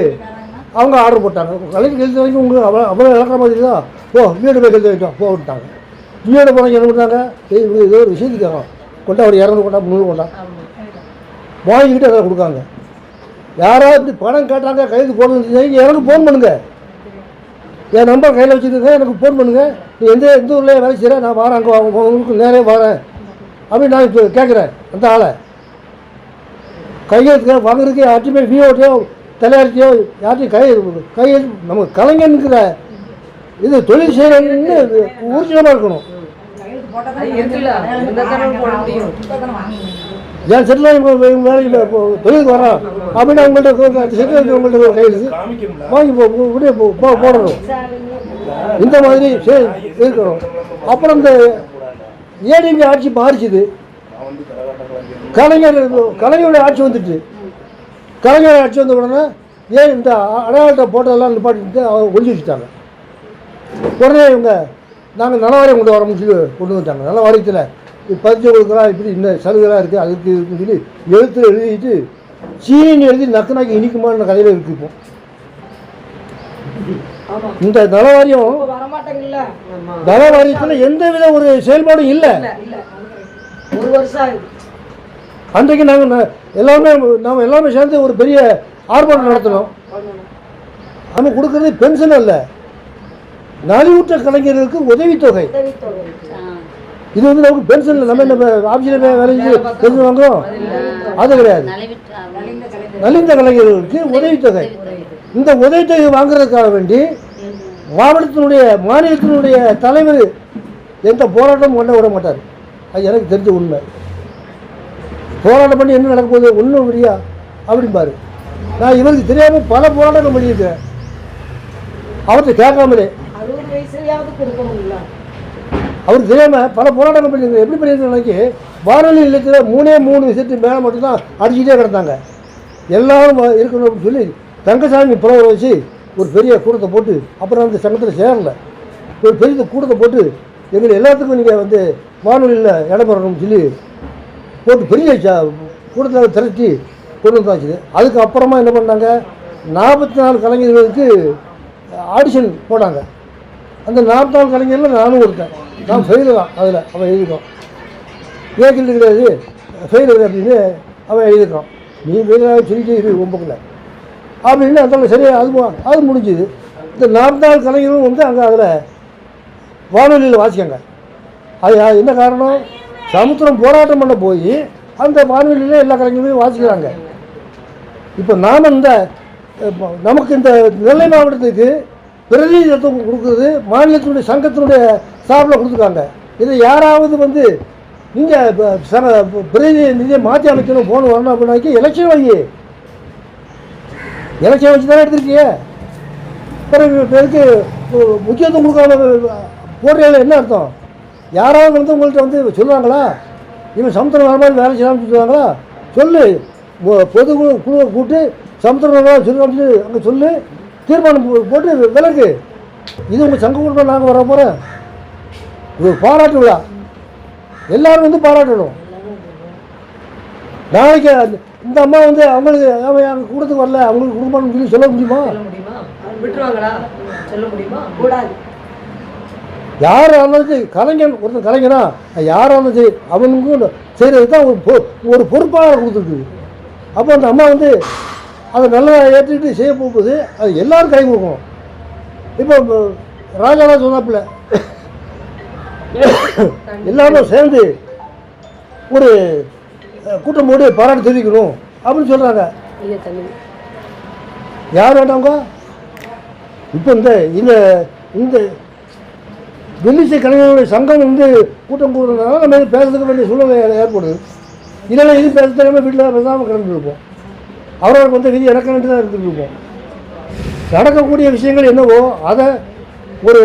அவங்க ஆர்டர் போட்டாங்க. கலைக்கு கையெழுத்து வாங்கி உங்களுக்கு அவ்வளோ இழக்கிற மாதிரி தான் வீடு போய் கையெழுத்து வாங்கிட்டோம் போட்டாங்க. வீடு போனாங்க என்ன பண்ணுறாங்க, ஏதோ ஒரு விஷயத்துக்காக கொண்டா ஒரு 200 கொண்டா 300 கொண்டா வாங்கிக்கிட்டு அதை கொடுக்காங்க. யாராவது இப்படி பணம் கேட்டாங்க கையெழுத்து போடணும் எனக்கு ஃபோன் பண்ணுங்கள், என் நம்பர் கையில் வச்சுருக்கேன், எனக்கு ஃபோன் பண்ணுங்கள். நீ எந்த ஊரில் வேலை செய்கிற, நான் வரேன், அங்கே உங்களுக்கு நேரே வரேன் அப்படின்னு நான் இப்போ கேட்குறேன். அந்த ஆளை கையெழுத்துக்க வாங்குறதுக்கு யார்ட்டையுமே விஓட்டையோ தலையாட்சியோ யார்ட்டையும் கையெழுத்து நம்ம கலைஞனுங்கிற இது தொழில் செய்யணும்னு ஊர்ஜிதமாக இருக்கணும். ஏன் செட்டில் வேலைக்கு தொழிலுக்கு வரோம் அப்படின்னா உங்கள்கிட்ட கையெழுத்து வாங்கி போடணும். இந்த மாதிரி இருக்கணும். அப்புறம் இந்த ஏடிஎம்கே ஆட்சி மாறிச்சுது. கலைஞருடைய ஆட்சி வந்துட்டு, கலைஞர் ஆட்சி வந்த உடனே ஏன் இந்த அடையாளத்தை போட்டதெல்லாம் நிப்பாட்டிட்டு அவங்க ஒழிச்சு வச்சுட்டாங்க. உடனே இவங்க நாங்கள் நலவாரியம் கொண்டு வரோம்னு சொல்லி கொண்டு வந்துட்டாங்க. நல வாரியத்தில் பதிச்சவங்களுக்கெல்லாம் இப்படி இந்த சலுகைலாம் இருக்குது, அதுக்கு இருக்குன்னு சொல்லி எழுத்துல எழுதிட்டு சீனின்னு எழுதி நக்குனாக்கி இனிக்குமான கதையில் இருக்குது. இப்போ இந்த நலவாரியத்தில் எந்த வித ஒரு செயல்பாடும் இல்லை. ஒரு வருஷம் அன்றைக்கு நாங்கள் எல்லாமே சேர்ந்து ஒரு பெரிய ஆர்ப்பாட்டம் நடத்தினோம். நம்ம கொடுக்குறது பென்ஷன் அல்ல, நலிவுற்ற கலைஞர்களுக்கு உதவித்தொகை. இது நமக்கு பென்ஷன் இல்லை. நம்ம என்ன ஆஃபீஸில் வேலை பென்ஷன் வாங்குறோம், அது கிடையாது. நலிந்த கலைஞர்களுக்கு உதவித்தொகை. இந்த உதவித்தொகை வாங்குறதுக்காக வேண்டி மாநிலத்தினுடைய தலைவர் எந்த போராட்டமும் பண்ண விட மாட்டார். அது எனக்கு தெரிஞ்ச உண்மை. போராட்டம் பண்ணி என்ன நடக்க போகுது ஒன்றும் இல்லையா அப்படிம்பாரு. நான் இவருக்கு தெரியாமல் பல போராட்டங்கள் பண்ணியிருக்கேன், அவர்கிட்ட கேட்காமலே. அவருக்கு தெரியாமல் பல போராட்டங்கள் பண்ணியிருக்கேன். எப்படி பண்ணியிருக்கேன், வானொலி நிலையத்தில் 3 விஷயத்துக்கு மேலே மட்டும்தான் அடிச்சுட்டே கிடந்தாங்க. எல்லாரும் இருக்கணும் அப்படின்னு சொல்லி தங்கசாமி புலவரை வச்சு ஒரு பெரிய கூட்டத்தை போட்டு, அப்புறம் அந்த சங்கத்தில் சேரலை, ஒரு பெரிய கூட்டத்தை போட்டு எங்களை எல்லாத்துக்கும் நீங்கள் வந்து வானொலியில் இடம் பெறணும்னு சொல்லி போட்டு பெரிய கூட்டத்தில் திரட்டி கொண்டு வந்தாச்சு. அதுக்கப்புறமா என்ன பண்ணாங்க, 44 கலைஞர்களுக்கு ஆடிஷன் போட்டாங்க. அந்த 44 கலைஞரில் நானும் இருக்கேன். நான் ஃபெயிலு தான். அதில் அவன் எழுதியிருக்கான். ஏன் கிட்ட கிடையாது ஃபெயிலு அப்படின்னு அவன் எழுதியிருக்கான். நீ ஃபெயிலாக சொல்லிட்டு இரு ஒம்புக்கல அப்படின்னு அந்த சரி அது முடிஞ்சுது. இந்த 44 கலைஞரும் வந்து அங்கே அதில் வானொலியில் வாசிக்காங்க. அது என்ன காரணம், சமுத்திரம் போராட்டம் பண்ண போய் அந்த வானொலியில் எல்லா கலைஞர்களும் வாசிக்கிறாங்க. இப்போ நாம் நமக்கு இந்த நெல்லை மாவட்டத்துக்கு பிரதிநிதித்துவம் கொடுக்குறது மாநிலத்தினுடைய சங்கத்தினுடைய சார்பில் கொடுத்துருக்காங்க. இதை யாராவது வந்து நீங்கள் பிரதிநிதியை மாற்றி அமைக்கணும் போன வரணும் அப்படின்னாக்கி எலெக்ஷன் வச்சு தானே எடுத்துருக்கீங்க. பிறகு பேருக்கு முக்கியத்துவம் கொடுக்காம போடுறதுல என்ன அர்த்தம்? யாராவது வந்து உங்கள்கிட்ட வந்து சொல்லுவாங்களா, இவன் சமுத்திரம் வர மாதிரி வேலை செய்யலாம்னு சொல்லுவாங்களா? சொல்லு, பொது குழுவை கூப்பிட்டு சமுத்திரம் வேலை சொல்லலாம்னு அங்கே சொல்லு, தீர்மானம் போட்டு விலகு. இது உங்கள் சங்க கூட்டம் நாங்கள் வர போகிறேன். இது பாராட்டு விழா, எல்லோரும் வந்து பாராட்டணும். நாளைக்கு இந்த அம்மா வந்து அவங்களுக்கு அவங்க கூட்டத்துக்கு வரல, அவங்களுக்கு குடும்பம்னு சொல்லி சொல்ல முடியுமா? விட்டுருவாங்களா? சொல்ல முடியுமா? கூடாது. யாராக இருந்தாலும் கலைஞன் ஒருத்தன் கலைஞனா யாராக இருந்தாலும் அவனுக்கும் செய்கிறது தான் ஒரு பொறுப்பாக கொடுத்துருக்கு. அப்போ அந்த அம்மா வந்து அதை நல்லா ஏற்றிக்கிட்டு செய்ய போகும்போது அது எல்லோரும் கை கொடுக்கணும். இப்போ ராஜாலாம் சொன்னாப்புல எல்லாரும் சேர்ந்து ஒரு கூட்டம் போட்டு பாராட்டு தெரிவிக்கணும் அப்படின்னு சொல்கிறாங்க. யார் வேண்டாங்க? இப்போ இந்த இந்த வெள்ளிசை கலைஞர்களுடைய சங்கம் வந்து கூட்டம் கூடுறதுனால நம்ம இது பேசுறதுக்கு வேண்டிய சூழ்நிலை ஏற்படுது. இல்லைன்னா இது பேச தெரியாமல் வீட்டில் பேசாமல் கிடந்துருப்போம். அவரவருக்கு வந்து விதி இறக்கணுட்டு தான் இருந்துருப்போம். நடக்கக்கூடிய விஷயங்கள் என்னவோ அதை ஒரு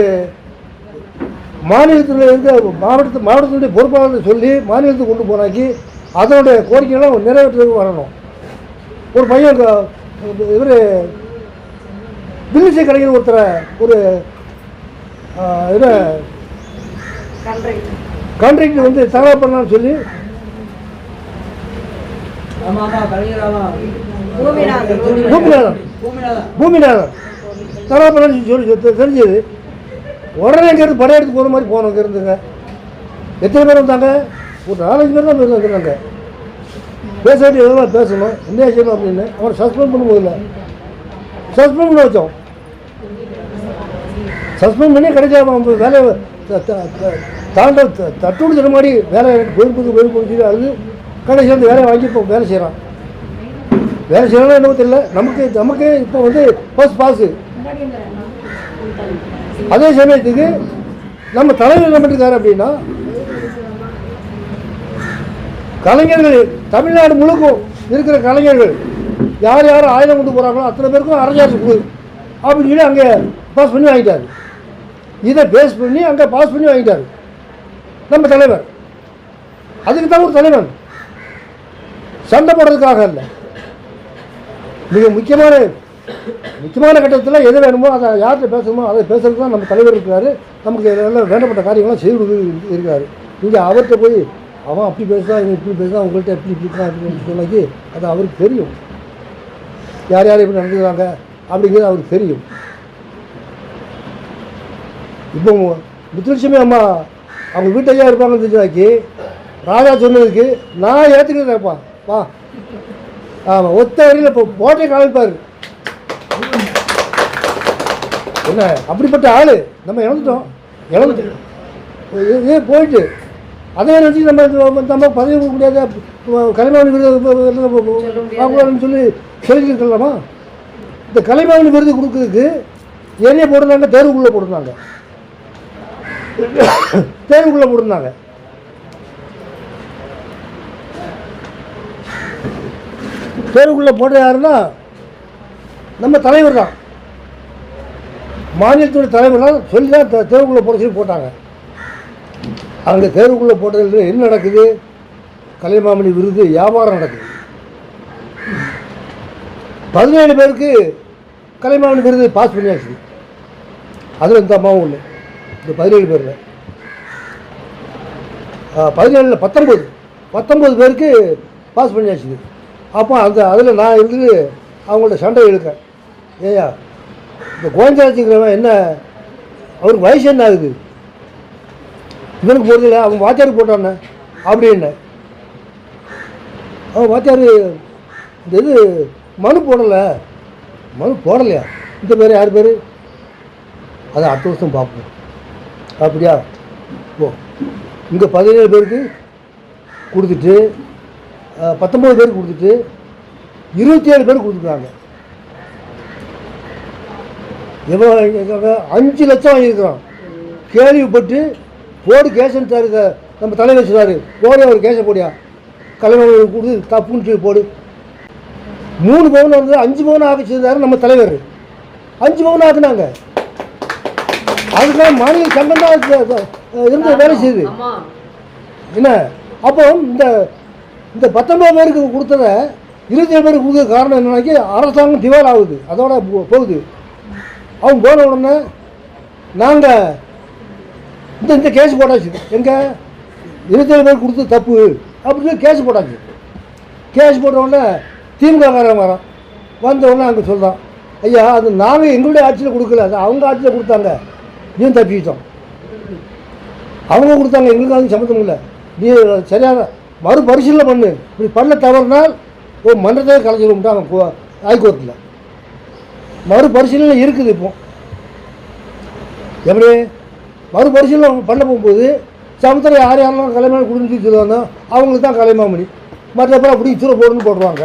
மாநிலத்தில் இருக்க மாவட்டத்தினுடைய பொறுப்பாளர்கள் சொல்லி மாநிலத்துக்கு கொண்டு போனாக்கி அதனுடைய கோரிக்கைகள்லாம் நிறைவேற்றுறதுக்கு வரணும். ஒரு பையன் இவர் வில்லிசை கலைஞர் ஒருத்தரை ஒரு இதை கான்ட்ராக்ட் வந்து தகவல் பண்ணலான்னு சொல்லி பூமிநாதன் தகவல் பண்ணலான்னு சொல்லி தெரிஞ்சது. உடனே இங்கேருந்து படையெடுத்து போகிற மாதிரி போனோம். இங்கே இருந்துங்க எத்தனை பேர் வந்தாங்க? ஒரு 4-5 பேர் தான் வந்துருந்தாங்க. பேச வேண்டிய எதுவும் பேசணும், என்ன செய்யணும் அப்படின்னு அவரை சஸ்பெண்ட் பண்ணும்போதில்லை, சஸ்பெண்ட் பண்ண வச்சோம். சஸ்பெண்ட் பண்ணி கிடைக்காம வேலையை தட்டுடு தர மாதிரி வேலை போய் அது கடைசி வந்து வேலையை வாங்கி இப்போ வேலை செய்கிறான். வேலை செய்யலாம் என்னவோ தெரியல. நமக்கு இப்போ வந்து ஃபர்ஸ்ட் பாஸு. அதே சமயத்துக்கு நம்ம தலைவர் என்ன பண்ணிருக்காரு அப்படின்னா, கலைஞர்கள் தமிழ்நாடு முழுக்கும் இருக்கிற கலைஞர்கள் யார் யார் ஆயுதம் கொண்டு போகிறாங்களோ அத்தனை பேருக்கும் அரசாட்சி கொடு அப்படின்னு சொல்லி அங்கே பாஸ் பண்ணி வாங்கிட்டார். இதை பேஸ் பண்ணி அங்கே பாஸ் பண்ணி வாங்கிட்டார் நம்ம தலைவர். அதுக்கு தான் ஒரு தலைவன், சண்டை போடுறதுக்காக இல்லை. மிக முக்கியமான கட்டத்தில் எது வேணுமோ அதை யார்கிட்ட பேசணுமோ அதை பேசுறதுக்கு தான் நம்ம தலைவர் இருக்கிறாரு. நமக்கு எல்லாம் வேண்டப்பட்ட காரியங்கள்லாம் செய்து இருக்கிறாரு. நீங்கள் அவர்கிட்ட போய் அவன் அப்படி பேசுதான் இவன் இப்படி பேசுதான் உங்கள்கிட்ட எப்படி இப்படிதான் அப்படின்னு சொன்னாக்கி அது அவருக்கு தெரியும். யார் யார் எப்படி நடந்துக்கிறாங்க அப்படிங்கிறது அவருக்கு தெரியும். இப்போ முத்துலட்சுமி அம்மா அவங்க வீட்டையா இருப்பாங்கன்னு தெரிஞ்சாக்கி ராஜா சொன்னதுக்கு நான் ஏற்றுக்கிறேன்ப்பா வா. ஆமாம், ஒத்த வரையில் இப்போ போட்டே காமிப்பார். என்ன அப்படிப்பட்ட ஆள் நம்ம இழந்துட்டோம் இதே போயிட்டு அதே நினச்சி நம்ம பதவி கொடுக்க முடியாத கலைமாமணி விருது வாங்கலாம்னு சொல்லியிருக்கலாமா? இந்த கலைமாமணி விருது கொடுக்கறதுக்கு ஏரியா போட்டிருந்தாங்க, தேர்வுக்குள்ளே போட்டிருந்தாங்க. தேர்வுக்குள்ளே போட்ட யாருன்னா நம்ம தலைவர் தான், மாநிலத்துடைய தலைவர் தான் சொல்லி தான் தேர்வுக்குள்ளே போட சொல்லி போட்டாங்க. அங்கே தேர்வுக்குள்ளே போட்டதில் என்ன நடக்குது? கலைமாமணி விருது வியாபாரம் நடக்குது. 17 பேருக்கு கலைமாமணி விருது பாஸ் பண்ணியாச்சு. அதில் இந்த அம்மாவும் ஒன்று. இந்த 17 பேரில் 17 19 பேருக்கு பாஸ் பண்ணியாச்சு. அப்போ அதில் நான் இருந்து அவங்கள்ட்ட சண்டை இழுக்கேன். ஏயா இந்த கோவிந்தராஜுங்கிறவன் என்ன, அவருக்கு வயசு என்ன ஆகுது, இவனுக்கு போகிறதில்ல, அவன் வாத்தியாருக்கு போட்டானே அப்படின்னு. அவன் வாத்தியார் இந்த இது மனு போடலையா, இந்த பேர் யார் பேர், அதை அடுத்த வருஷம் பார்ப்போம். அப்படியா, ஓ இங்கே 17 பேருக்கு கொடுத்துட்டு 19 பேருக்கு கொடுத்துட்டு 27 பேருக்கு கொடுத்துருக்காங்க. எவ்வளோ 5 லட்சம் வாங்கியிருக்கிறான். கேள்விப்பட்டு போடு கேசன் சார், நம்ம தலைவர் சொன்னார், போடு அவர் கேஸை போடியா, கலைஞர் கொடுத்து தப்புன்னு சொல்லி போடு. 3 பவுன் வந்து 5 பவுன் ஆக்கி செய்தார் நம்ம தலைவர். 5 பவுன் ஆக்குனாங்க. அதுக்காக மாநில சங்கம் தான் இருந்து வேலை செய்யுது என்ன. அப்போ இந்த 19 பேருக்கு கொடுத்தத 27 பேருக்கு கொடுக்குற காரணம் என்னன்னாக்கி அரசாங்கம் திவால் ஆகுது, அதோட போகுது. அவங்க போன உடனே நாங்கள் இந்த கேஸ் போட்டாச்சு. எங்கே 27 பேருக்கு கொடுத்து தப்பு அப்படின்னு கேஸ் போட்டாச்சு. கேஸ் போட்ட உடனே திமுககாரன் வரான். வந்த உடனே அங்கே சொல்கிறான், ஐயா அது நாங்கள் எங்களுடைய ஆட்சியில் கொடுக்கல, அது அவங்க ஆட்சியில் கொடுத்தாங்க, நீ தப்பிக்கிட்டோம். அவங்க கொடுத்தாங்க, எங்களுக்கு அது சம்மந்தம் இல்லை, நீ சரியான மறுபரிசீலனை பண்ணு, இப்படி பண்ண தவறுனால் ஒரு மன்றத்தை கலைஞ்சிருந்தாங்க ஹைகோர்ட்டில். மறுபரிசீலனை இருக்குது. இப்போ எப்படி மறுபரிசீலனை பண்ண போகும்போது சமுத்திரம் யாரெல்லாம் கலைமாமணி கொடுன்னு சொல்லுவாங்க, அவங்களுக்கு தான் கலைமாமணி, மற்றப்பறம் அப்படி சூற போடுன்னு போடுவாங்க.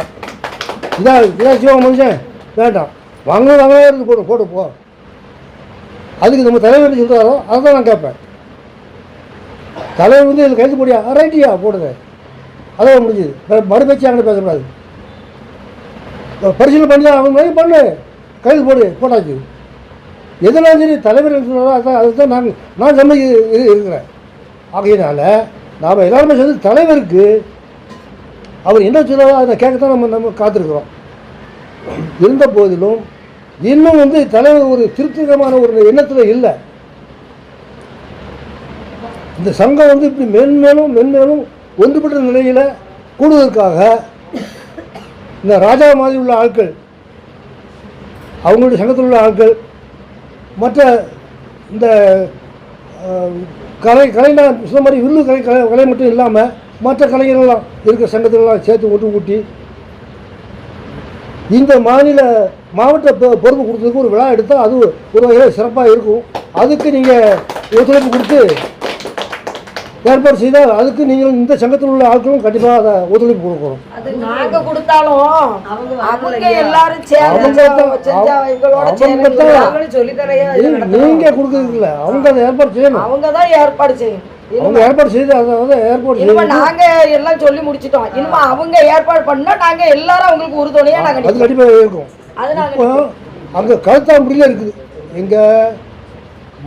இதான் சிவ மனுஷன் வேண்டாம், வாங்க இருந்து போட்டு போ. அதுக்கு நம்ம தலைவர் சொல்கிறாரோ அதை தான் நான் கேட்பேன். தலைவர் வந்து இதில் கைது போடியா, ரைட்டியா போடுங்க, அதான் முடிஞ்சுது. மறுபேச்சு அங்கே பேசக்கூடாது. பரிசீலனை பண்ணி அவங்க மாதிரி பண்ணு, கைது போட்டாச்சு. எதனாலும் சரி தலைவர் சொல்கிறாரோ அதுதான் நான் சம்மதி இருக்கிறேன். ஆகையினால நாம் எல்லாருமே சேர்ந்து தலைவருக்கு அவர் என்ன சொல்கிறாரோ அதை கேட்கத்தான் நம்ம காத்திருக்கிறோம். இருந்த போதிலும் இன்னும் வந்து தலைவர் ஒரு திருப்திகரமான ஒரு எண்ணத்தில் இல்லை. இந்த சங்கம் வந்து இப்படி மென்மேலும் ஒன்றுபட்ட நிலையில் கூடுவதற்காக இந்த ராஜா மாதிரி உள்ள ஆட்கள், அவங்களுடைய சங்கத்தில் உள்ள ஆட்கள், மற்ற இந்த கலைஞர் சொன்ன மாதிரி வில்லு கலை மட்டும் இல்லாமல் மற்ற கலைஞர்கள்லாம் இருக்கிற சங்கத்திலலாம் சேர்த்து கூட்டி இந்த மாவட்ட பொறுப்பு கொடுத்ததுக்கு ஒரு விழா எடுத்தால் அது ஒரு வகையில் சிறப்பாக இருக்கும். அதுக்கு நீங்கள் ஒத்துழைப்பு கொடுத்து ஏற்பாடு செய்தால் அதுக்கு நீங்கள் இந்த சங்கத்தில் உள்ள ஆட்களும் கண்டிப்பாக அதை ஒத்துழைப்பு கொடுக்கணும். அது நாங்க கொடுத்தாலும் அவங்க எல்லாரும் சேர்ந்து நீங்க கொடுக்குறீங்கள, அவங்க அதை ஏற்பாடு செய்யணும். அவங்க தான் ஏற்பாடு செய்யணும். அவங்க ஏற்பாடு செய்து அதாவது ஏற்பாடு செய்யணும். நாங்க எல்லாம் சொல்லி முடிச்சிட்டோம். இனிமே அவங்க ஏற்பாடு பண்ணா நாங்க எல்லாரும் அவங்களுக்கு உறுதுணையா நாங்க அது கண்டிப்பாக இருக்கும். இப்போ அங்கே கழுத்தாம்புடியில் இருக்குது எங்கள்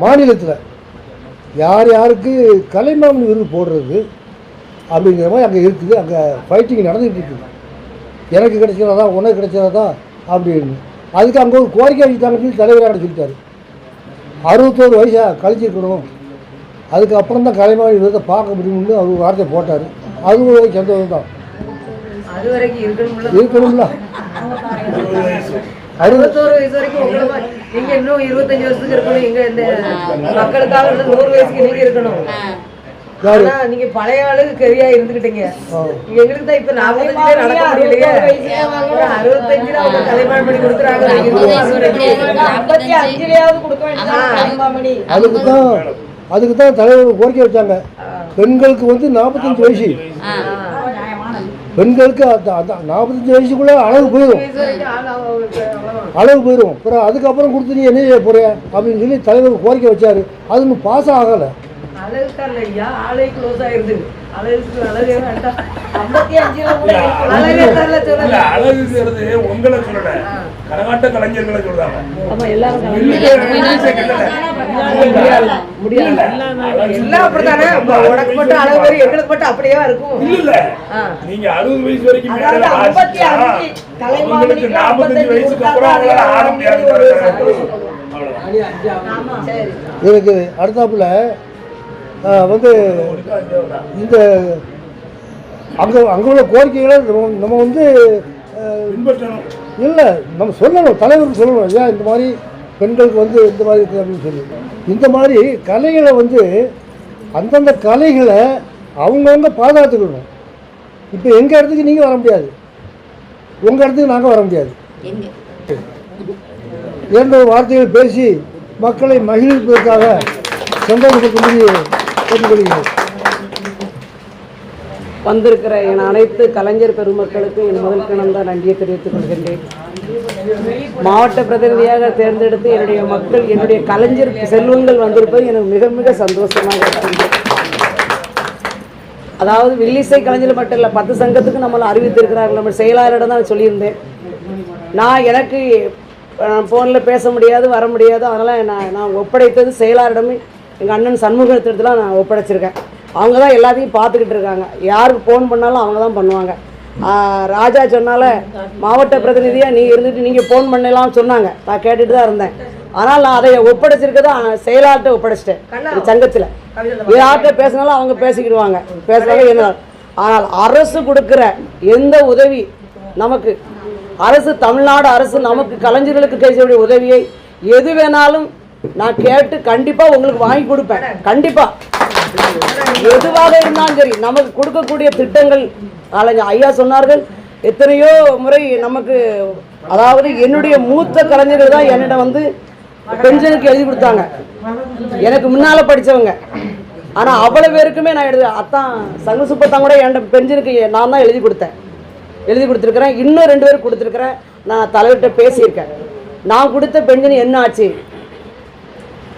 மாநிலத்தில் யார் யாருக்கு கலைமாமணி விருது போடுறது அப்படிங்கிற மாதிரி அங்கே இருக்குது. அங்கே ஃபைட்டிங் நடந்துகிட்டு இருக்குது. எனக்கு கிடைச்சிடாதா, உனக்கு கிடைச்சிடாதா அப்படின்னு. அதுக்கு அங்கே ஒரு கோரிக்கை வச்சுட்டாங்கன்னு சொல்லி தலைவராக சொல்லிட்டாரு. 61 வயசாக கழிச்சிருக்கணும், அதுக்கப்புறம் தான் கலைமாமணி விருதை பார்க்க முடியும்னு அவர் ஒரு வார்த்தை போட்டார். அது ஒரு சந்தோஷம் தான். அது வரைக்கும் இருக்கணும்ல. 61 வயசு வரைக்கும் நீங்க இன்னும் 25 வருஷத்துக்கு இருக்கணும். எங்க இந்த மக்களுக்காக 100 வயசுக்கு நீங்க இருக்கணும். ஆனா நீங்க பழைய ஆளுக்கு கரியா இருந்துகிட்டீங்க. எங்களுக்கு தான் இப்ப 45 நடக்க முடியலையே. 65 அவங்க கலைமாமணி பண்ணி கொடுக்குறாங்க. அதுக்கு தான் தலைவர் கோரிக்கை வச்சாங்க. பெண்களுக்கு வந்து 45 வயசு, பெண்களுக்கு 45 வயசுக்குள்ள அளவு போயிடும். அப்புறம் அதுக்கப்புறம் கொடுத்து நீ என்ன செய்ய போற அப்படின்னு சொல்லி தலைவர் கோரிக்கை வச்சாரு. அது இன்னும் பாஸ் ஆகலை. உங்களை சொல்லல, கரகாட்ட கலைஞர்களை சொல்றாங்க. நீங்க 60 வயசு வரைக்கும் உங்களுக்கு 45 வயசுக்கு அப்புறம் எனக்கு அடுத்தாப்புல வந்து இந்த அங்கே உள்ள கோரிக்கைகளை நம்ம வந்து பின்பற்றணும். இல்லை, நம்ம சொல்லணும், தலைவருக்கு சொல்லணும், ஏன் இந்த மாதிரி பெண்களுக்கு வந்து இந்த மாதிரி இருக்குது அப்படின்னு சொல்லி. இந்த மாதிரி கலைகளை வந்து அந்தந்த கலைகளை அவங்கவுங்க பாதுகாத்துக்கணும். இப்போ எங்கள் இடத்துக்கு நீங்கள் வர முடியாது, உங்கள் இடத்துக்கு நாங்கள் வர முடியாது. இரண்டு வார்த்தைகள் பேசி மக்களை மகிழ்விப்பதற்காக சந்தோஷப்படுத்தும்படி கேட்டுக்கொள்கிறேன். வந்திருக்கிற என் அனைத்து கலைஞர் பெருமக்களுக்கு என் முதல் கணம்த நன்றியை தெரிவித்துக் கொள்கின்றேன். மாவட்ட பிரதிநிதியாக தேர்ந்தெடுத்து என்னுடைய மக்கள், என்னுடைய கலைஞர் செல்வங்கள் வந்திருப்பது எனக்கு மிக மிக சந்தோஷமாக இருக்கின்றது. அதாவது வில்லிசை கலைஞர் மட்டும் இல்லை, 10 சங்கத்துக்கு நம்மளை அறிவித்திருக்கிறார்கள். நம்ம செயலாளரிடம் தான் சொல்லியிருந்தேன். எனக்கு ஃபோனில் பேச முடியாது, வர முடியாது. அதனால் நான் ஒப்படைத்தது செயலாளரிடமே எங்கள் அண்ணன் சண்முகத்திடத்தில் நான் ஒப்படைச்சிருக்கேன். அவங்க தான் எல்லாத்தையும் பார்த்துக்கிட்டு இருக்காங்க. யாருக்கு ஃபோன் பண்ணாலும் அவங்க தான் பண்ணுவாங்க. ராஜா சொன்னால மாவட்ட பிரதிநிதியாக நீ இருந்துட்டு நீங்கள் ஃபோன் பண்ணலாம் சொன்னாங்க. நான் கேட்டுட்டு தான் இருந்தேன். ஆனால் நான் அதை ஒப்படைச்சிருக்கதை செயலாளர்கிட்ட ஒப்படைச்சிட்டேன். சங்கத்தில் யார்கிட்ட பேசினாலும் அவங்க பேசிக்கிடுவாங்க, பேசுகிறாங்க என்ன. ஆனால் அரசு கொடுக்குற எந்த உதவி நமக்கு, அரசு தமிழ்நாடு அரசு நமக்கு கலைஞர்களுக்கு செய்யக்கூடிய உதவியை எது வேணாலும் நான் கேட்டு கண்டிப்பாக உங்களுக்கு வாங்கி கொடுப்பேன். கண்டிப்பாக எதுவாக இருந்தாலும் சரி, நமக்கு கொடுக்கக்கூடிய திட்டங்கள் கலைஞர் ஐயா சொன்னார்கள். எத்தனையோ முறை நமக்கு, அதாவது என்னுடைய மூத்த கலைஞர்கள் தான் என்னிடம் வந்து பென்ஷனுக்கு எழுதி கொடுத்தாங்க, எனக்கு முன்னால் படித்தவங்க. ஆனால் அவ்வளோ பேருக்குமே நான் அத்தான் சங்க சுப்பத்தான் கூட என் பென்ஷனுக்கு நான் தான் எழுதி கொடுத்துருக்குறேன். இன்னும் 2 பேருக்கு கொடுத்துருக்குறேன். நான் தலைவர்கிட்ட பேசியிருக்கேன். நான் கொடுத்த பென்ஷன் என்ன ஆச்சு,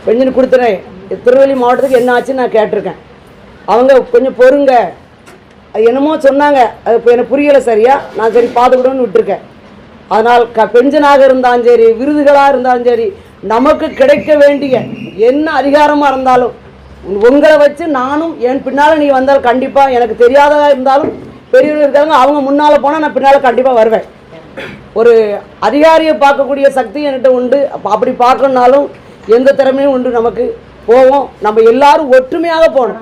பென்ஷன் கொடுத்துறேன் திருநெல்வேலி மாவட்டத்துக்கு என்ன ஆச்சுன்னு நான் கேட்டிருக்கேன். அவங்க கொஞ்சம் பொறுங்க, அது என்னமோ சொன்னாங்க, அது இப்போ எனக்கு புரியலை சரியா. நான் சரி பார்த்துக்கிட்டோன்னு விட்டுருக்கேன். அதனால் பென்ஷனாக இருந்தாலும் சரி, விருதுகளாக இருந்தாலும் சரி, நமக்கு கிடைக்க வேண்டிய என்ன அதிகாரமாக இருந்தாலும் உங்களை வச்சு நானும் என் பின்னால் நீ வந்தால் கண்டிப்பாக, எனக்கு தெரியாததா இருந்தாலும் பெரியவர்கள் இருக்காங்க, அவங்க முன்னால் போனால் நான் பின்னால் கண்டிப்பாக வருவேன். ஒரு அதிகாரியை பார்க்கக்கூடிய சக்தி என்கிட்ட உண்டு. அப்படி பார்க்கணுன்னாலும் எந்த திறமையும் உண்டு நமக்கு. போவோம், நம்ம எல்லாரும் ஒற்றுமையாக போகணும்.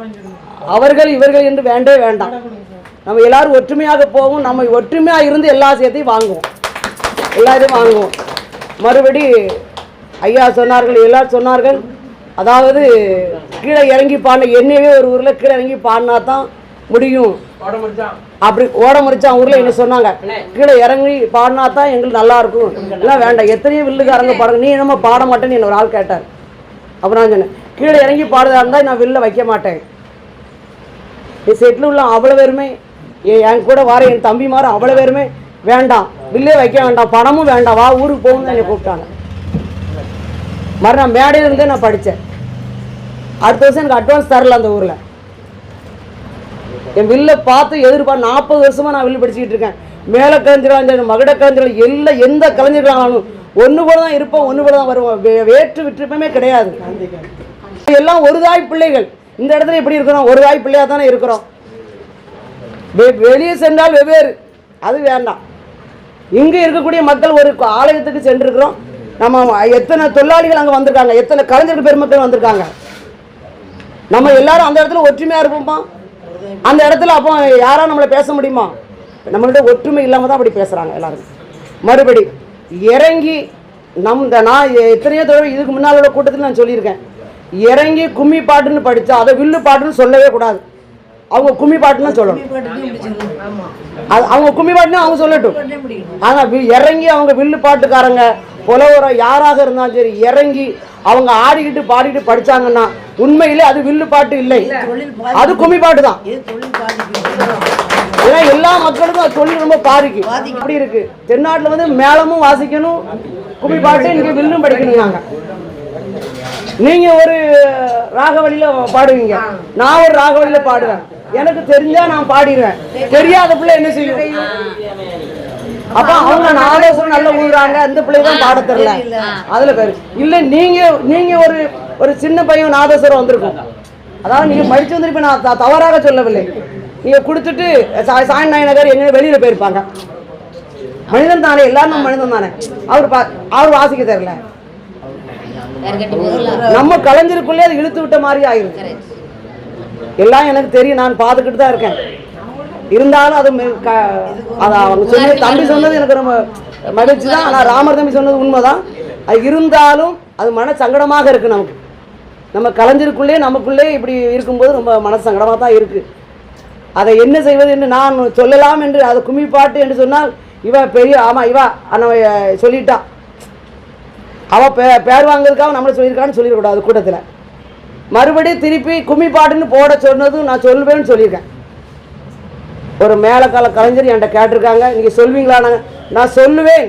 அவர்கள் இவர்கள் என்று வேண்டவே வேண்டாம். நம்ம எல்லாரும் ஒற்றுமையாக போவோம். நம்ம ஒற்றுமையாக இருந்து எல்லா விஷயத்தையும் வாங்குவோம், எல்லாத்தையும் வாங்குவோம். மறுபடி ஐயா சொன்னார்கள், எல்லாரும் சொன்னார்கள், அதாவது கீழே இறங்கி பாடின என்னையவே ஒரு ஊரில் கீழே இறங்கி பாடினா தான் முடியும். அப்படி ஓட முறிச்சான் ஊரில் என்ன சொன்னாங்க, கீழே இறங்கி பாடினா தான் எங்களுக்கு நல்லா இருக்கும். எல்லாம் வேண்டாம், எத்தனையோ வில்லுக்காரங்க பாருங்க, நீ என்னமோ பாட மாட்டேன்னு என்ன ஒரு ஆள் கேட்டார். அப்புறம் நான் சொன்னேன், கீழே இறங்கி பாடுறதா இருந்தால் நான் வில்ல வைக்க மாட்டேன். என் செட்டில் உள்ள அவ்வளோ பேருமே, என் கூட வர என் தம்பி மாற அவ்வளோ பேருமே வேண்டாம், வில்லே வைக்க வேண்டாம், பணமும் வேண்டாம், வா ஊருக்கு போகணும்னு என்னை கூப்பிட்டாங்க. மறுநாள் மேடையில் இருந்தே நான் படித்தேன். அடுத்த வருஷம் எனக்கு அட்வான்ஸ் தரல அந்த ஊரில். என் வில்லை பார்த்து எதிர்பார்த்து 40 வருஷமாக நான் வில்லு படிச்சுக்கிட்டு இருக்கேன். மேலே கலைஞர்கள், மகட கலைஞர்கள், எல்லாம் எந்த கலைஞர்களாலும் ஒன்று போல தான் இருப்போம், ஒன்று போல தான் வருவோம். வேற்று விற்றுமே கிடையாது. எல்லாம் ஒரு தாய் பிள்ளைகள். இந்த இடத்துல எப்படி இருக்கிறோம், ஒரு தாய் பிள்ளையாக தானே இருக்கிறோம். வெளியே சென்றால் வெவ்வேறு, அது வேண்டாம். இங்கே இருக்கக்கூடிய மக்கள் ஒரு ஆலயத்துக்கு சென்றிருக்கிறோம். நம்ம எத்தனை தொழிலாளிகள் அங்கே வந்திருக்காங்க, எத்தனை கலைஞர்கள் பெருமக்கள் வந்திருக்காங்க. நம்ம எல்லாரும் அந்த இடத்துல ஒற்றுமையாக இருப்போமா? அந்த இடத்துல அப்போ யாராவது நம்மளை பேச முடியுமா? நம்மள்ட்ட ஒற்றுமை இல்லாமல் தான் அப்படி பேசுகிறாங்க எல்லாரும். மறுபடி இறங்கி நான் எத்தனையோ தடவை இதுக்கு முன்னால் உள்ள கூட்டத்தில் நான் சொல்லியிருக்கேன், இறங்கி கும்மி பாட்டுன்னு படித்தா அதை வில்லு பாட்டுன்னு சொல்லவே கூடாது. அவங்க கும்மி பாட்டுன்னு சொல்லணும். அவங்க கும்மி பாட்டுன்னு அவங்க சொல்லட்டும். ஆனால் இறங்கி அவங்க வில்லு பாட்டுக்காரங்க புலவர யாராக இருந்தாலும் சரி, இறங்கி அவங்க ஆடிக்கிட்டு பாடிக்கிட்டு படித்தாங்கன்னா உண்மையிலே அது வில்லு பாட்டு இல்லை, அது கும்மி பாட்டு தான். ஏன்னா எல்லா மக்களுக்கும் அது தொழில் ரொம்ப பாதிக்கு. அப்படி இருக்கு. தென்னாட்டில் வந்து மேளமும் வாசிக்கணும், கும்மி பாட்டு, இங்கே வில்லும் படிக்கணும். நாங்கள் நீங்கள் ஒரு ராகவழியில் பாடுவீங்க, நான் ஒரு ராகவழியில் பாடுவேன். எனக்கு தெரிஞ்சா நான் பாடிடுவேன், தெரியாத பிள்ளை என்ன செய்யும்? அப்ப அவங்க நாதஸ்வரம் நல்லா ஊதுறாங்க, அந்த பிள்ளை தான் பாட தெரியல, அதுல பேரு இல்லை. நீங்க ஒரு சின்ன பையன் நாதஸ்வரம் வந்திருக்கும், அதாவது நீங்க படிச்சு வந்திருப்ப, நான் தவறாக சொல்லவில்லை. நீங்க கொடுத்துட்டு சாய் நாயனகர் எங்க வெளியில போயிருப்பாங்க. மனிதன் தானே, எல்லாரும் மனிதன் தானே. அவர் வாசிக்க தெரியல, நம்ம கலைஞருக்குள்ளே அது இழுத்து விட்ட மாதிரி ஆயிருக்கு. எல்லாம் எனக்கு தெரியும், நான் பார்த்துக்கிட்டு தான் இருக்கேன். இருந்தாலும் அது அது அவங்க சொன்னது, தம்பி சொன்னது எனக்கு ரொம்ப மகிழ்ச்சி தான். ஆனால் ராமர் தம்பி சொன்னது உண்மைதான். அது இருந்தாலும் அது மன சங்கடமாக இருக்குது நமக்கு. நம்ம கலைஞருக்குள்ளே நமக்குள்ளே இப்படி இருக்கும்போது ரொம்ப மன சங்கடமாக தான் இருக்குது. அதை என்ன செய்வது என்று நான் சொல்லலாம் என்று, அது கும்மிப்பாட்டு என்று சொன்னால் இவ பெரிய ஆமாம் இவா அண்ணன் சொல்லிட்டா, அவள் பேர் வாங்குறதுக்காக நம்மளை சொல்லியிருக்கான்னு சொல்லிடக்கூடாது கூட்டத்தில். மறுபடியும் திருப்பி கும்மிப்பாட்டுன்னு போட சொன்னதும் நான் சொல்லுவேன்னு சொல்லியிருக்கேன். ஒரு மேலக்கால கலைஞர் என்கிட்ட கேட்டிருக்காங்க, நீங்கள் சொல்வீங்களா? நான் சொல்லுவேன்.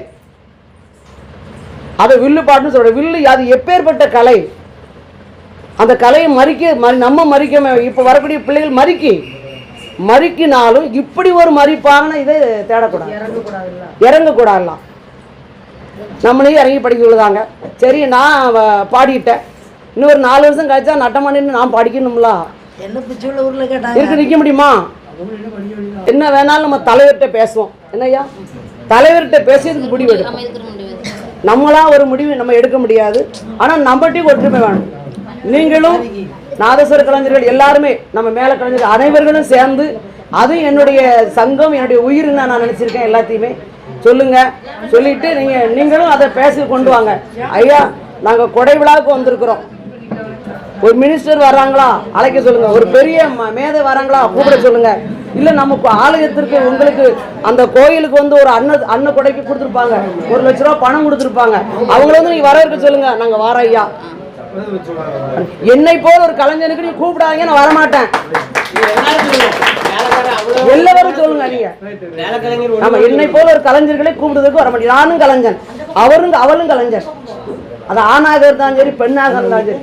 அதை வில்லு பாட்டுன்னு சொல்கிறேன். வில்லு அது எப்பேற்பட்ட கலை, அந்த கலையை நம்ம மறிக்க இப்போ வரக்கூடிய பிள்ளைகள் மறிக்கினாலும் இப்படி ஒரு மறிப்பான இதை தேடக்கூடாது, இறங்கக்கூடாதுலாம். நம்மளே இறங்கி படிக்க சொல்லுதாங்க. சரி, நான் பாடிட்டேன், இன்னொரு 4 வருஷம் கழிச்சா நட்டமானு நான் படிக்கணும்ல, என்ன பிச்சுள்ள ஊரில் இருக்கு நிற்க முடியுமா? என்ன வேணாலும் நம்ம தலைவர்கிட்ட பேசுவோம். என்னய்யா, தலைவர்கிட்ட பேசியதுக்கு முடிவு எடுக்கும். நம்மளா ஒரு முடிவு நம்ம எடுக்க முடியாது. ஆனால் நம்மகிட்டையும் ஒற்றுமை வேணும். நீங்களும் நாதஸ்வர கலைஞர்கள் எல்லாருமே, நம்ம மேல கலைஞர்கள் அனைவர்களும் சேர்ந்து, அதுவும் என்னுடைய சங்கம் என்னுடைய உயிர்னு நான் நினச்சிருக்கேன். எல்லாத்தையுமே சொல்லிட்டு நீங்களும் அதை பேசி கொண்டு வாங்க. ஐயா, நாங்கள் கொடை விழாவுக்கு வந்திருக்கிறோம். ஒரு மினிஸ்டர் வர்றாங்களா அழைக்க சொல்லுங்க, ஒரு பெரிய மேதை வராங்களா கூப்பிட சொல்லுங்க. இல்லை நமக்கு ஆலயத்திற்கு உங்களுக்கு அந்த கோயிலுக்கு வந்து ஒரு அன்ன கொடைக்கு கொடுத்துருப்பாங்க, 1 லட்ச ரூபா பணம் கொடுத்துருப்பாங்க. அவங்கள வந்து நீங்க வரவேற்க சொல்லுங்க. நாங்கள் வர ஐயா, என்னை போல ஒரு கலைஞனுக்கு நீ கூப்பிடாதீங்க, நான் வரமாட்டேன். எல்லாரும் சொல்லுங்க. நீங்க நம்ம என்னை போல ஒரு கலைஞர்களை கூப்பிடுறதுக்கு வர மாட்டேன். நானும் கலைஞன், அவளும் கலைஞர். அது ஆணாக இருந்தாலும் சரி, பெண்ணாக இருந்தாலும் சரி.